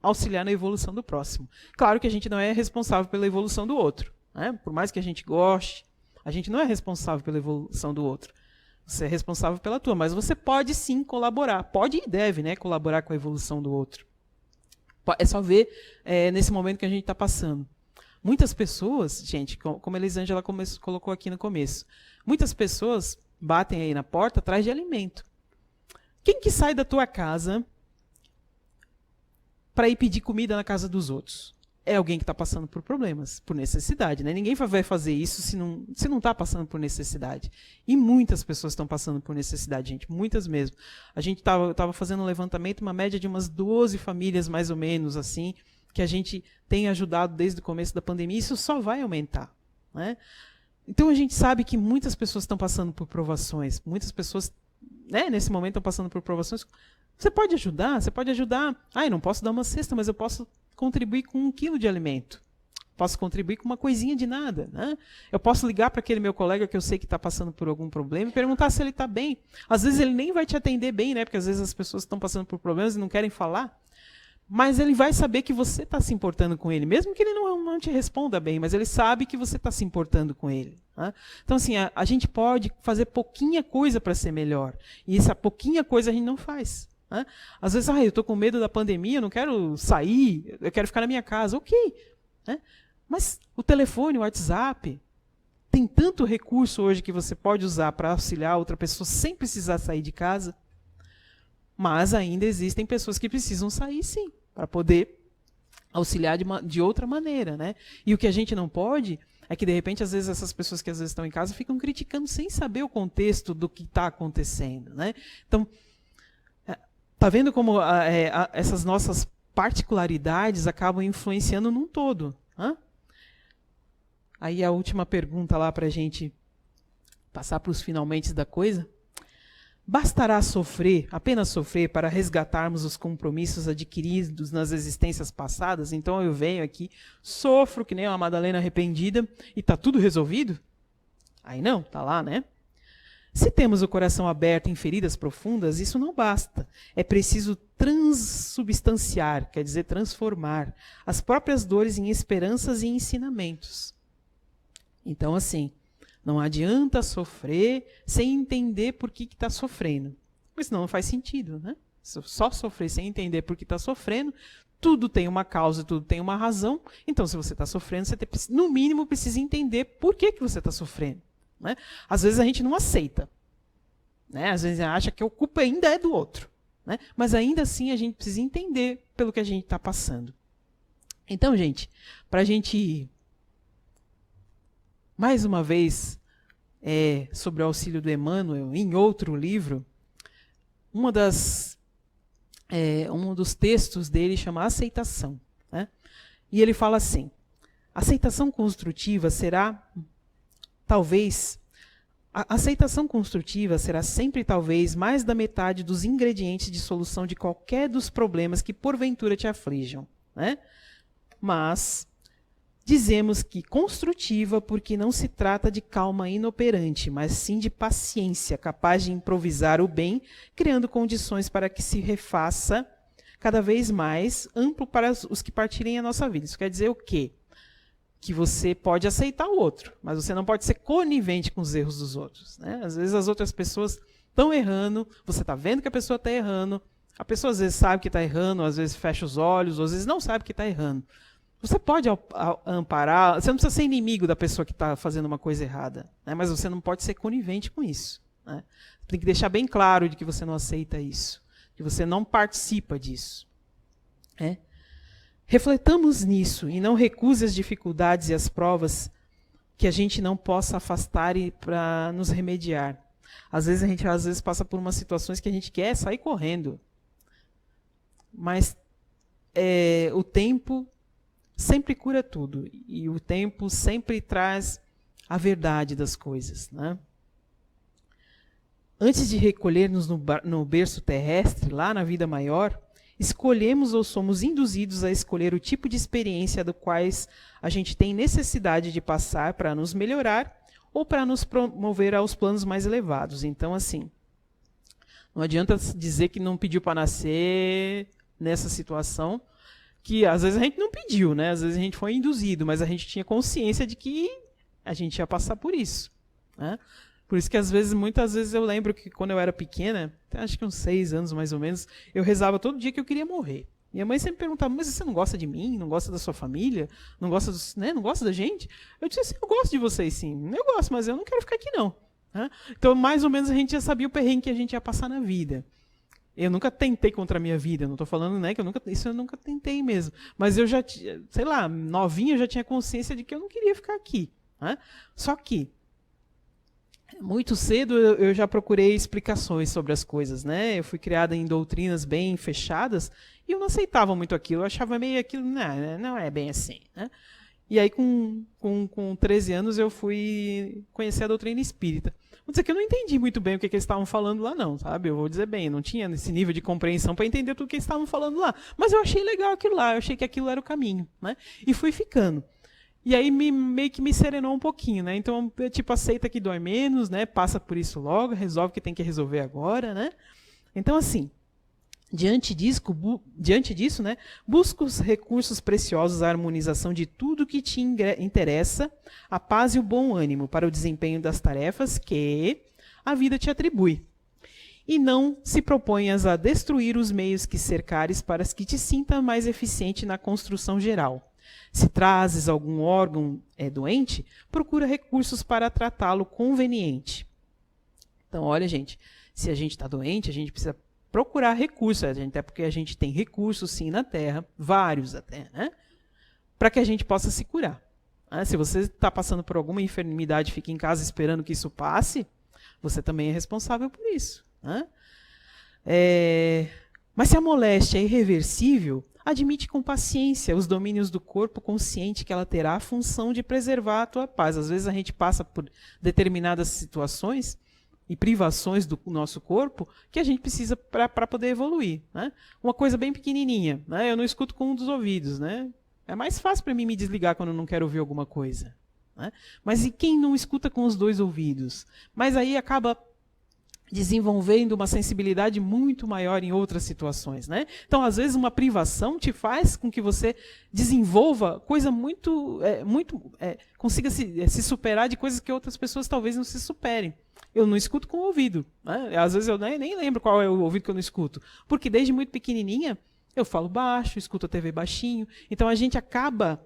auxiliar na evolução do próximo. Claro que a gente não é responsável pela evolução do outro, né? Por mais que a gente goste, a gente não é responsável pela evolução do outro. Você é responsável pela tua, mas você pode sim colaborar, pode e deve, né, colaborar com a evolução do outro. É só ver nesse momento que a gente está passando. Muitas pessoas, gente, como a Elisângela colocou aqui no começo, muitas pessoas batem aí na porta atrás de alimento. Quem que sai da tua casa para ir pedir comida na casa dos outros? É alguém que está passando por problemas, por necessidade, né? Ninguém vai fazer isso se não está passando por necessidade. E muitas pessoas estão passando por necessidade, gente, muitas mesmo. A gente estava fazendo um levantamento, uma média de umas 12 famílias, mais ou menos, assim, que a gente tem ajudado desde o começo da pandemia. Isso só vai aumentar, né? Então a gente sabe que muitas pessoas estão passando por provações, muitas pessoas, né, nesse momento estão passando por provações. Você pode ajudar. Eu não posso dar uma cesta, mas eu posso contribuir com 1 quilo de alimento. Posso contribuir com uma coisinha de nada, né? Eu posso ligar para aquele meu colega que eu sei que está passando por algum problema e perguntar se ele está bem. Às vezes ele nem vai te atender bem, né? Porque às vezes as pessoas estão passando por problemas e não querem falar. Mas ele vai saber que você está se importando com ele, mesmo que ele não te responda bem, mas ele sabe que você está se importando com ele, né? Então, assim, a gente pode fazer pouquinha coisa para ser melhor. E essa pouquinha coisa a gente não faz, né? Às vezes, eu estou com medo da pandemia, eu não quero sair, eu quero ficar na minha casa. Ok, né? Mas o telefone, o WhatsApp, tem tanto recurso hoje que você pode usar para auxiliar outra pessoa sem precisar sair de casa. Mas ainda existem pessoas que precisam sair, sim, para poder auxiliar de outra maneira, né? E o que a gente não pode é que, de repente, às vezes essas pessoas que às vezes estão em casa ficam criticando sem saber o contexto do que está acontecendo, né? Então, tá vendo como essas nossas particularidades acabam influenciando num todo, né? Aí a última pergunta lá para a gente passar para os finalmente da coisa. Bastará sofrer, apenas sofrer, para resgatarmos os compromissos adquiridos nas existências passadas? Então eu venho aqui, sofro que nem uma Madalena arrependida e está tudo resolvido? Aí não, está lá, né? Se temos o coração aberto em feridas profundas, isso não basta. É preciso transubstanciar, quer dizer, transformar as próprias dores em esperanças e ensinamentos. Então, assim, não adianta sofrer sem entender por que está sofrendo. Porque senão não faz sentido, né? Só sofrer sem entender por que está sofrendo, tudo tem uma causa, tudo tem uma razão. Então, se você está sofrendo, você no mínimo precisa entender por que você está sofrendo, né? Às vezes a gente não aceita, né? Às vezes acha que a culpa ainda é do outro, né? Mas ainda assim a gente precisa entender pelo que a gente está passando. Então, gente, para a gente mais uma vez, sobre o auxílio do Emmanuel, em outro livro, um dos textos dele chama Aceitação, né? E ele fala assim: aceitação construtiva será, talvez, a aceitação construtiva será sempre, talvez, mais da metade dos ingredientes de solução de qualquer dos problemas que porventura te aflijam, né? Mas dizemos que construtiva porque não se trata de calma inoperante, mas sim de paciência, capaz de improvisar o bem, criando condições para que se refaça cada vez mais amplo para os que partirem a nossa vida. Isso quer dizer o quê? Que você pode aceitar o outro, mas você não pode ser conivente com os erros dos outros, né? Às vezes as outras pessoas estão errando, você está vendo que a pessoa está errando, a pessoa às vezes sabe que está errando, às vezes fecha os olhos, às vezes não sabe que está errando. Você pode amparar, você não precisa ser inimigo da pessoa que está fazendo uma coisa errada, né? Mas você não pode ser conivente com isso, né? Tem que deixar bem claro de que você não aceita isso, que você não participa disso, né? Refletamos nisso e não recuse as dificuldades e as provas que a gente não possa afastar para nos remediar. Às vezes a gente passa por umas situações que a gente quer sair correndo, mas o tempo sempre cura tudo, e o tempo sempre traz a verdade das coisas, né? Antes de recolher-nos no berço terrestre, lá na vida maior, escolhemos ou somos induzidos a escolher o tipo de experiência do quais a gente tem necessidade de passar para nos melhorar, ou para nos promover aos planos mais elevados. Então, assim, não adianta dizer que não pediu para nascer nessa situação, que às vezes a gente não pediu, né? Às vezes a gente foi induzido, mas a gente tinha consciência de que a gente ia passar por isso, né? Por isso que muitas vezes eu lembro que quando eu era pequena, acho que uns 6 anos mais ou menos, eu rezava todo dia que eu queria morrer. Minha mãe sempre perguntava, mas você não gosta de mim? Não gosta da sua família? Não gosta, né? Não gosta da gente? Eu disse assim, eu gosto de vocês sim. Eu gosto, mas eu não quero ficar aqui não. Né? Então, mais ou menos, a gente já sabia o perrengue que a gente ia passar na vida. Eu nunca tentei contra a minha vida. Não estou falando, né, que isso eu nunca tentei mesmo. Mas eu já, sei lá, novinha, eu já tinha consciência de que eu não queria ficar aqui. Né? Só que, muito cedo eu já procurei explicações sobre as coisas, né? Eu fui criada em doutrinas bem fechadas e eu não aceitava muito aquilo. Eu achava meio aquilo, não é bem assim, né? E aí, com 13 anos, eu fui conhecer a doutrina espírita. Vou dizer que eu não entendi muito bem o que eles estavam falando lá, não, sabe? Eu vou dizer bem, eu não tinha esse nível de compreensão para entender tudo o que eles estavam falando lá. Mas eu achei legal aquilo lá, eu achei que aquilo era o caminho, né? E fui ficando. E aí meio que me serenou um pouquinho, né? Então, tipo, aceita que dói menos, né? Passa por isso logo, resolve o que tem que resolver agora, né? Então, assim, diante disso, né? Busca os recursos preciosos à harmonização de tudo que te interessa, a paz e o bom ânimo para o desempenho das tarefas que a vida te atribui. E não se proponhas a destruir os meios que cercares para que te sinta mais eficiente na construção geral. Se trazes algum órgão doente, procura recursos para tratá-lo conveniente. Então, olha, gente, se a gente está doente, a gente precisa procurar recursos, até porque a gente tem recursos, sim, na Terra, vários até, né? Para que a gente possa se curar. Se você está passando por alguma enfermidade, fica em casa esperando que isso passe, você também é responsável por isso. Né? Mas se a moléstia é irreversível, admite com paciência os domínios do corpo, consciente que ela terá a função de preservar a tua paz. Às vezes a gente passa por determinadas situações e privações do nosso corpo que a gente precisa para poder evoluir. Né? Uma coisa bem pequenininha, né? Eu não escuto com um dos ouvidos. Né? É mais fácil para mim me desligar quando eu não quero ouvir alguma coisa. Né? Mas e quem não escuta com os 2 ouvidos? Mas aí acaba desenvolvendo uma sensibilidade muito maior em outras situações, né? Então, às vezes, uma privação te faz com que você desenvolva coisa consiga se superar de coisas que outras pessoas talvez não se superem. Eu não escuto com o ouvido, né? Às vezes eu nem lembro qual é o ouvido que eu não escuto, porque desde muito pequenininha eu falo baixo, escuto a TV baixinho, então a gente acaba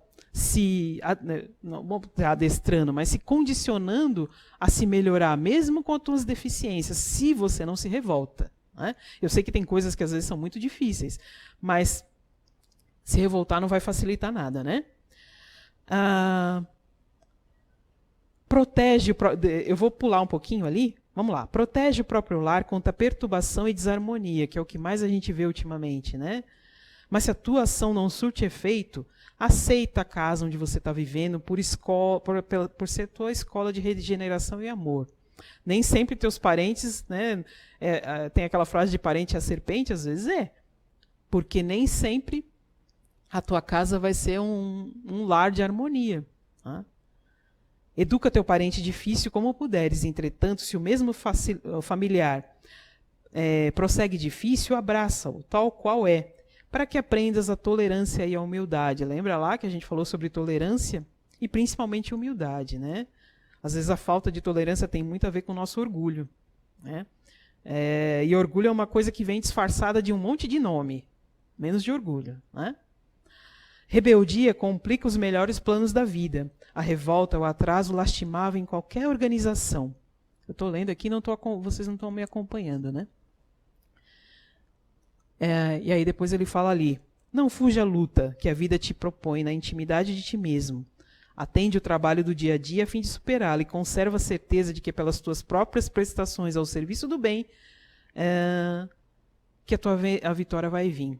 não vou dizer adestrando, mas se condicionando a se melhorar, mesmo com as suas deficiências, se você não se revolta. Né? Eu sei que tem coisas que às vezes são muito difíceis, mas se revoltar não vai facilitar nada. Né? Eu vou pular um pouquinho ali, vamos lá. Protege o próprio lar contra perturbação e desarmonia, que é o que mais a gente vê ultimamente. Né? Mas se a tua ação não surte efeito, aceita a casa onde você está vivendo por ser tua escola de regeneração e amor. Nem sempre teus parentes, né, tem aquela frase de parente é a serpente, às vezes porque nem sempre a tua casa vai ser um lar de harmonia. Tá? Educa teu parente difícil como puderes, entretanto, se o mesmo familiar prossegue difícil, abraça-o, tal qual é, para que aprendas a tolerância e a humildade. Lembra lá que a gente falou sobre tolerância e principalmente humildade, né? Às vezes a falta de tolerância tem muito a ver com o nosso orgulho. Né? E orgulho é uma coisa que vem disfarçada de um monte de nome, menos de orgulho. Né? Rebeldia complica os melhores planos da vida. A revolta, o atraso lastimava em qualquer organização. Eu estou lendo aqui, vocês não estão me acompanhando, né? E aí depois ele fala ali, não fuja a luta que a vida te propõe na intimidade de ti mesmo. Atende o trabalho do dia a dia a fim de superá-lo e conserva a certeza de que pelas tuas próprias prestações ao serviço do bem, que a vitória vai vir.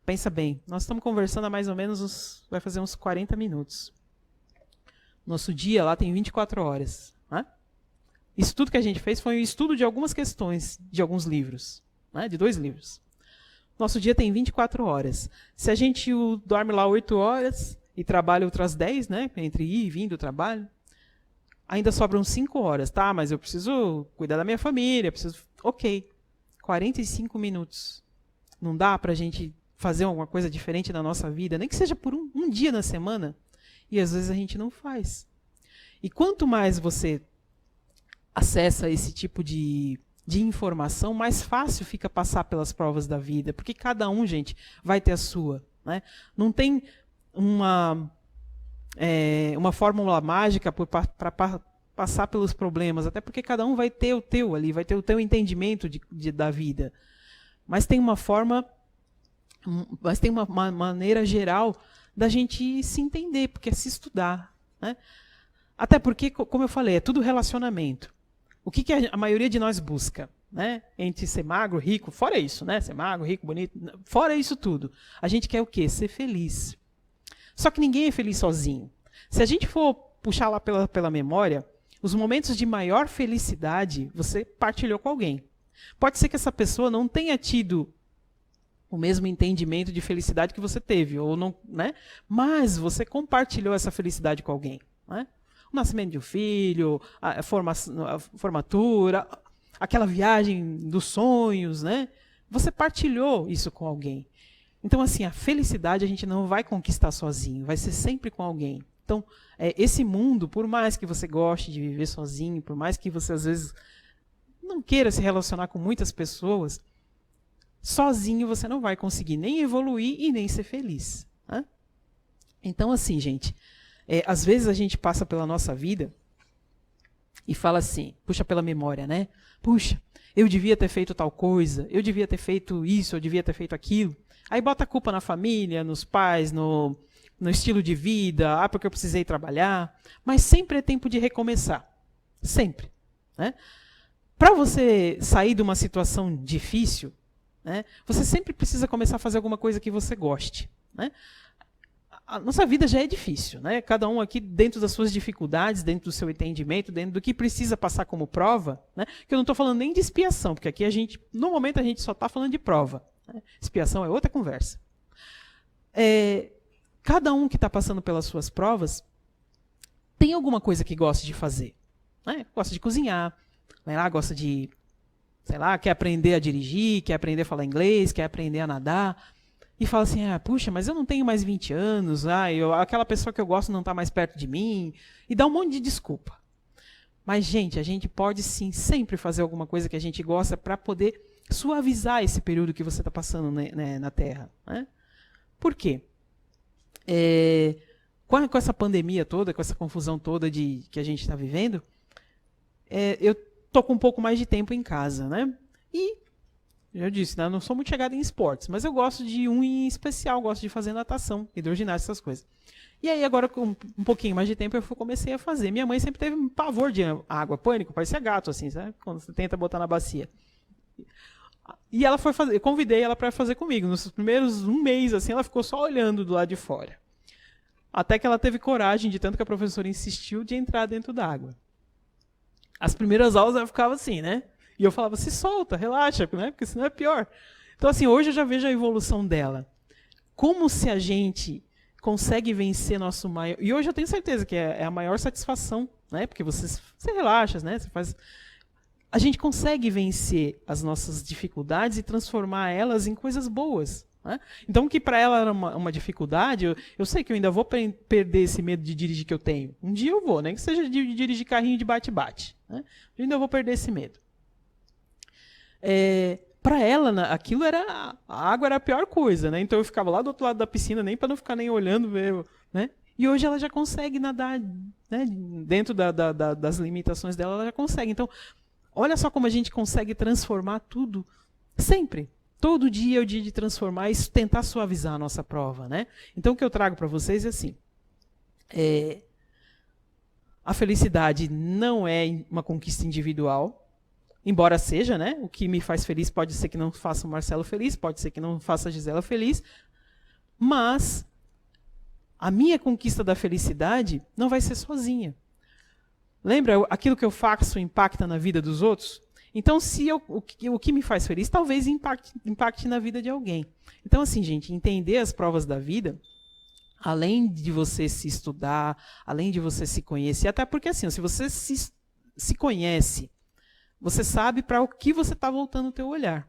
Pensa bem, nós estamos conversando há mais ou menos, vai fazer uns 40 minutos. Nosso dia lá tem 24 horas. Né? Isso tudo que a gente fez foi um estudo de algumas questões, de alguns livros, né? De 2 livros. Nosso dia tem 24 horas. Se a gente dorme lá 8 horas e trabalha outras 10, né, entre ir e vir do trabalho, ainda sobram 5 horas, tá? Mas eu preciso cuidar da minha família, preciso... Ok, 45 minutos. Não dá para a gente fazer alguma coisa diferente na nossa vida, nem que seja por um dia na semana, e às vezes a gente não faz. E quanto mais você acessa esse tipo de informação, mais fácil fica passar pelas provas da vida, porque cada um, gente, vai ter a sua. Né? Não tem uma fórmula mágica para passar pelos problemas, até porque cada um vai ter o teu ali, vai ter o teu entendimento da vida. Mas tem uma forma, mas tem uma maneira geral da gente se entender, porque é se estudar. Né? Até porque, como eu falei, é tudo relacionamento. O que a maioria de nós busca? Né? Entre ser magro, rico, fora isso, né? Ser magro, rico, bonito, fora isso tudo. A gente quer o quê? Ser feliz. Só que ninguém é feliz sozinho. Se a gente for puxar lá pela memória, os momentos de maior felicidade você partilhou com alguém. Pode ser que essa pessoa não tenha tido o mesmo entendimento de felicidade que você teve, ou não, né? Mas você compartilhou essa felicidade com alguém. Né? O nascimento de um filho, a formatura, aquela viagem dos sonhos, né? Você partilhou isso com alguém. Então, assim, a felicidade a gente não vai conquistar sozinho, vai ser sempre com alguém. Então, esse mundo, por mais que você goste de viver sozinho, por mais que você, às vezes, não queira se relacionar com muitas pessoas, sozinho você não vai conseguir nem evoluir e nem ser feliz. Né? Então, assim, gente, às vezes a gente passa pela nossa vida e fala assim, puxa pela memória, né? Puxa, eu devia ter feito tal coisa, eu devia ter feito isso, eu devia ter feito aquilo. Aí bota a culpa na família, nos pais, no estilo de vida, porque eu precisei trabalhar. Mas sempre é tempo de recomeçar. Sempre. Né? Para você sair de uma situação difícil, né, você sempre precisa começar a fazer alguma coisa que você goste. Né? A nossa vida já é difícil. Né? Cada um aqui, dentro das suas dificuldades, dentro do seu entendimento, dentro do que precisa passar como prova, né? Que eu não estou falando nem de expiação, porque aqui no momento a gente só está falando de prova. Expiação é outra conversa. Cada um que está passando pelas suas provas tem alguma coisa que gosta de fazer. Né? Gosta de cozinhar, vai lá, gosta de, sei lá, quer aprender a dirigir, quer aprender a falar inglês, quer aprender a nadar. E fala assim, puxa, mas eu não tenho mais 20 anos, aquela pessoa que eu gosto não está mais perto de mim. E dá um monte de desculpa. Mas, gente, a gente pode sim sempre fazer alguma coisa que a gente gosta para poder suavizar esse período que você está passando na Terra. Né? Por quê? Com essa pandemia toda, com essa confusão toda que a gente está vivendo, eu estou com um pouco mais de tempo em casa. Né? E, eu disse, né, não sou muito chegada em esportes, mas eu gosto de um em especial, gosto de fazer natação, hidroginástica, essas coisas. E aí, agora, com um pouquinho mais de tempo, eu comecei a fazer. Minha mãe sempre teve um pavor de água, pânico, parecia gato, assim, sabe? Quando você tenta botar na bacia. E ela foi fazer, eu convidei ela para fazer comigo. Nos primeiros um mês, assim, ela ficou só olhando do lado de fora. Até que ela teve coragem, de tanto que a professora insistiu, de entrar dentro d'água. As primeiras aulas ela ficava assim, né? E eu falava, se solta, relaxa, né? Porque senão é pior. Então, assim, hoje eu já vejo a evolução dela. Como se a gente consegue vencer nosso maior... E hoje eu tenho certeza que é a maior satisfação, né? Porque você relaxa, né? Você faz... A gente consegue vencer as nossas dificuldades e transformar elas em coisas boas. Né? Então, o que para ela era uma dificuldade, eu sei que eu ainda vou perder esse medo de dirigir que eu tenho. Um dia eu vou, nem que seja de dirigir carrinho de bate-bate. Né? Eu ainda vou perder esse medo. Para ela, aquilo a água era a pior coisa. Né? Então, eu ficava lá do outro lado da piscina, nem para não ficar nem olhando. Né? E hoje ela já consegue nadar, né? Dentro das limitações dela, ela já consegue. Então, olha só como a gente consegue transformar tudo sempre. Todo dia é o dia de transformar e tentar suavizar a nossa prova. Né? Então, o que eu trago para vocês é assim. A felicidade não é uma conquista individual, embora seja, né? O que me faz feliz pode ser que não faça o Marcelo feliz, pode ser que não faça a Gisela feliz, mas a minha conquista da felicidade não vai ser sozinha. Lembra? Aquilo que eu faço impacta na vida dos outros? Então, o que me faz feliz, talvez impacte na vida de alguém. Então, assim, gente, entender as provas da vida além de você se estudar, além de você se conhecer, até porque assim, se você se conhece, você sabe para o que você está voltando o teu olhar.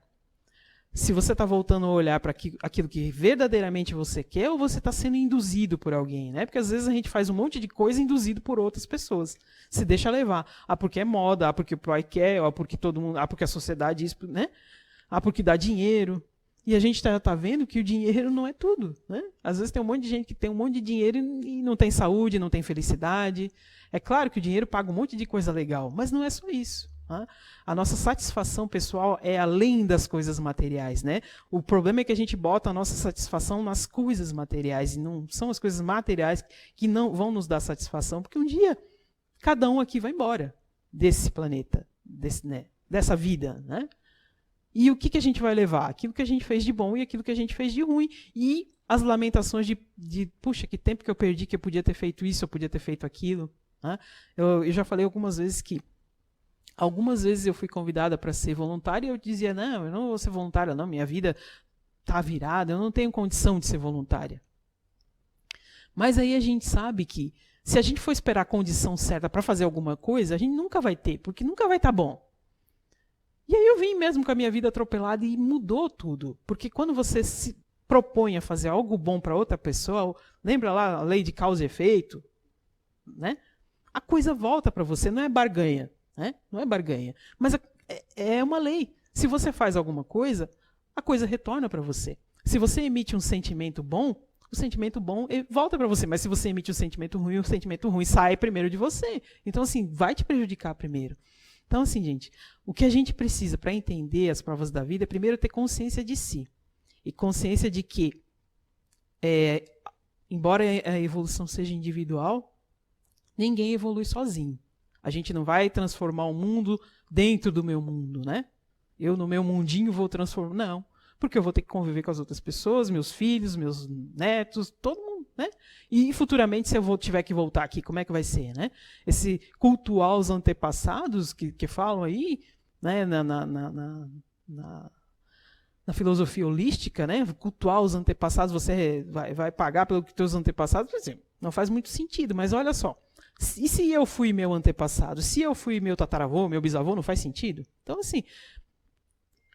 Se você está voltando a olhar para aquilo que verdadeiramente você quer, ou você está sendo induzido por alguém, né? Porque às vezes a gente faz um monte de coisa induzido por outras pessoas. Se deixa levar. Ah, porque é moda, ah, porque o pai quer, ah, porque todo mundo, ah, porque a sociedade isso, né? Ah, porque dá dinheiro. E a gente está vendo que o dinheiro não é tudo, né? Às vezes tem um monte de gente que tem um monte de dinheiro e não tem saúde, não tem felicidade. É claro que o dinheiro paga um monte de coisa legal, mas não é só isso. A nossa satisfação pessoal é além das coisas materiais, né? O problema é que a gente bota a nossa satisfação nas coisas materiais, e não são as coisas materiais que não vão nos dar satisfação, porque um dia cada um aqui vai embora desse planeta, dessa vida, né? E o que a gente vai levar? Aquilo que a gente fez de bom e aquilo que a gente fez de ruim. E as lamentações de puxa, que tempo que eu perdi, que eu podia ter feito isso, eu podia ter feito aquilo. Né? Eu já falei algumas vezes que algumas vezes eu fui convidada para ser voluntária e eu dizia, não, eu não vou ser voluntária, não, minha vida está virada, eu não tenho condição de ser voluntária. Mas aí a gente sabe que se a gente for esperar a condição certa para fazer alguma coisa, a gente nunca vai ter, porque nunca vai estar bom. E aí eu vim mesmo com a minha vida atropelada e mudou tudo. Porque quando você se propõe a fazer algo bom para outra pessoa, lembra lá a lei de causa e efeito? Né? A coisa volta para você, não é barganha. Né? Não é barganha. Mas é uma lei. Se você faz alguma coisa, a coisa retorna para você. Se você emite um sentimento bom, o sentimento bom volta para você. Mas se você emite um sentimento ruim, o sentimento ruim sai primeiro de você. Então, assim, vai te prejudicar primeiro. Então, assim, gente, o que a gente precisa para entender as provas da vida é primeiro ter consciência de si. E consciência de que, embora a evolução seja individual, ninguém evolui sozinho. A gente não vai transformar o mundo dentro do meu mundo, né? Eu, no meu mundinho, vou transformar. Não, porque eu vou ter que conviver com as outras pessoas, meus filhos, meus netos, todo mundo, né? E futuramente, se eu tiver que voltar aqui, como é que vai ser, né? Esse cultuar os antepassados que falam aí, né? Na filosofia holística, né? Cultuar os antepassados, você vai pagar pelo que teus antepassados, por exemplo, não faz muito sentido, mas olha só. E se eu fui meu antepassado? Se eu fui meu tataravô, meu bisavô, não faz sentido? Então, assim,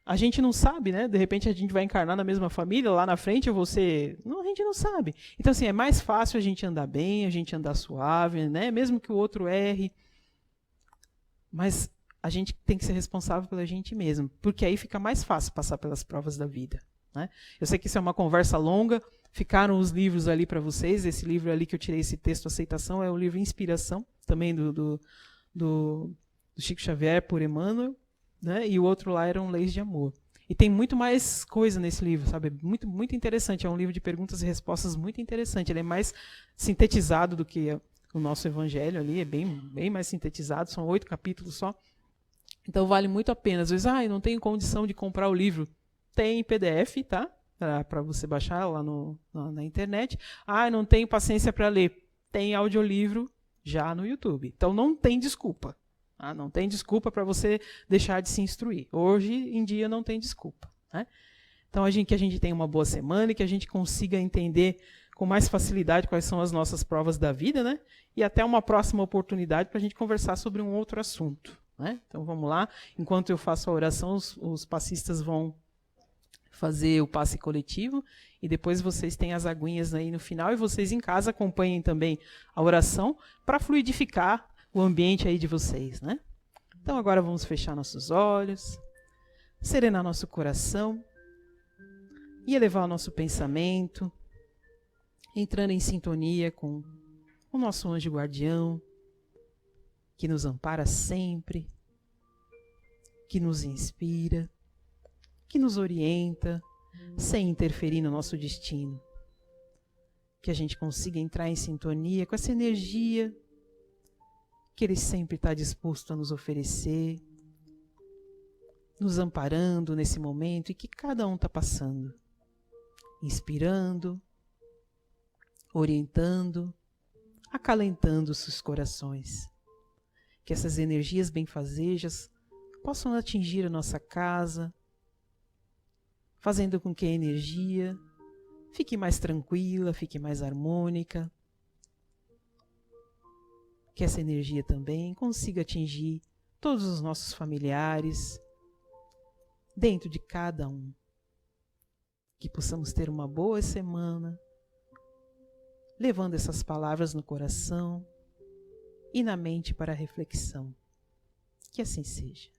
a gente não sabe, né? De repente a gente vai encarnar na mesma família, lá na frente eu vou ser... Não, a gente não sabe. Então, assim, é mais fácil a gente andar bem, a gente andar suave, né? Mesmo que o outro erre. Mas a gente tem que ser responsável pela gente mesmo, porque aí fica mais fácil passar pelas provas da vida. Né? Eu sei que isso é uma conversa longa, ficaram os livros ali para vocês, esse livro ali que eu tirei esse texto, Aceitação, é o livro Inspiração, também do Chico Xavier, por Emmanuel, né? E o outro lá eram Leis de Amor. E tem muito mais coisa nesse livro, sabe? Muito, muito interessante, é um livro de perguntas e respostas muito interessante, ele é mais sintetizado do que o nosso evangelho ali, é bem mais sintetizado, são 8 capítulos só, então vale muito a pena. Às vezes, eu não tenho condição de comprar o livro, tem PDF, tá? Para você baixar lá na internet. Não tenho paciência para ler. Tem audiolivro já no YouTube. Então não tem desculpa. Não tem desculpa para você deixar de se instruir. Hoje em dia não tem desculpa. Né? Então que a gente tenha uma boa semana e que a gente consiga entender com mais facilidade quais são as nossas provas da vida, né? E até uma próxima oportunidade para a gente conversar sobre um outro assunto. Né? Então vamos lá. Enquanto eu faço a oração, os passistas vão fazer o passe coletivo e depois vocês têm as aguinhas aí no final e vocês em casa acompanhem também a oração para fluidificar o ambiente aí de vocês, né? Então agora vamos fechar nossos olhos, serenar nosso coração e elevar o nosso pensamento, entrando em sintonia com o nosso anjo guardião, que nos ampara sempre, que nos inspira, que nos orienta, sem interferir no nosso destino. Que a gente consiga entrar em sintonia com essa energia que Ele sempre está disposto a nos oferecer, nos amparando nesse momento e que cada um está passando. Inspirando, orientando, acalentando os seus corações. Que essas energias benfazejas possam atingir a nossa casa, fazendo com que a energia fique mais tranquila, fique mais harmônica. Que essa energia também consiga atingir todos os nossos familiares, dentro de cada um. Que possamos ter uma boa semana, levando essas palavras no coração e na mente para a reflexão. Que assim seja.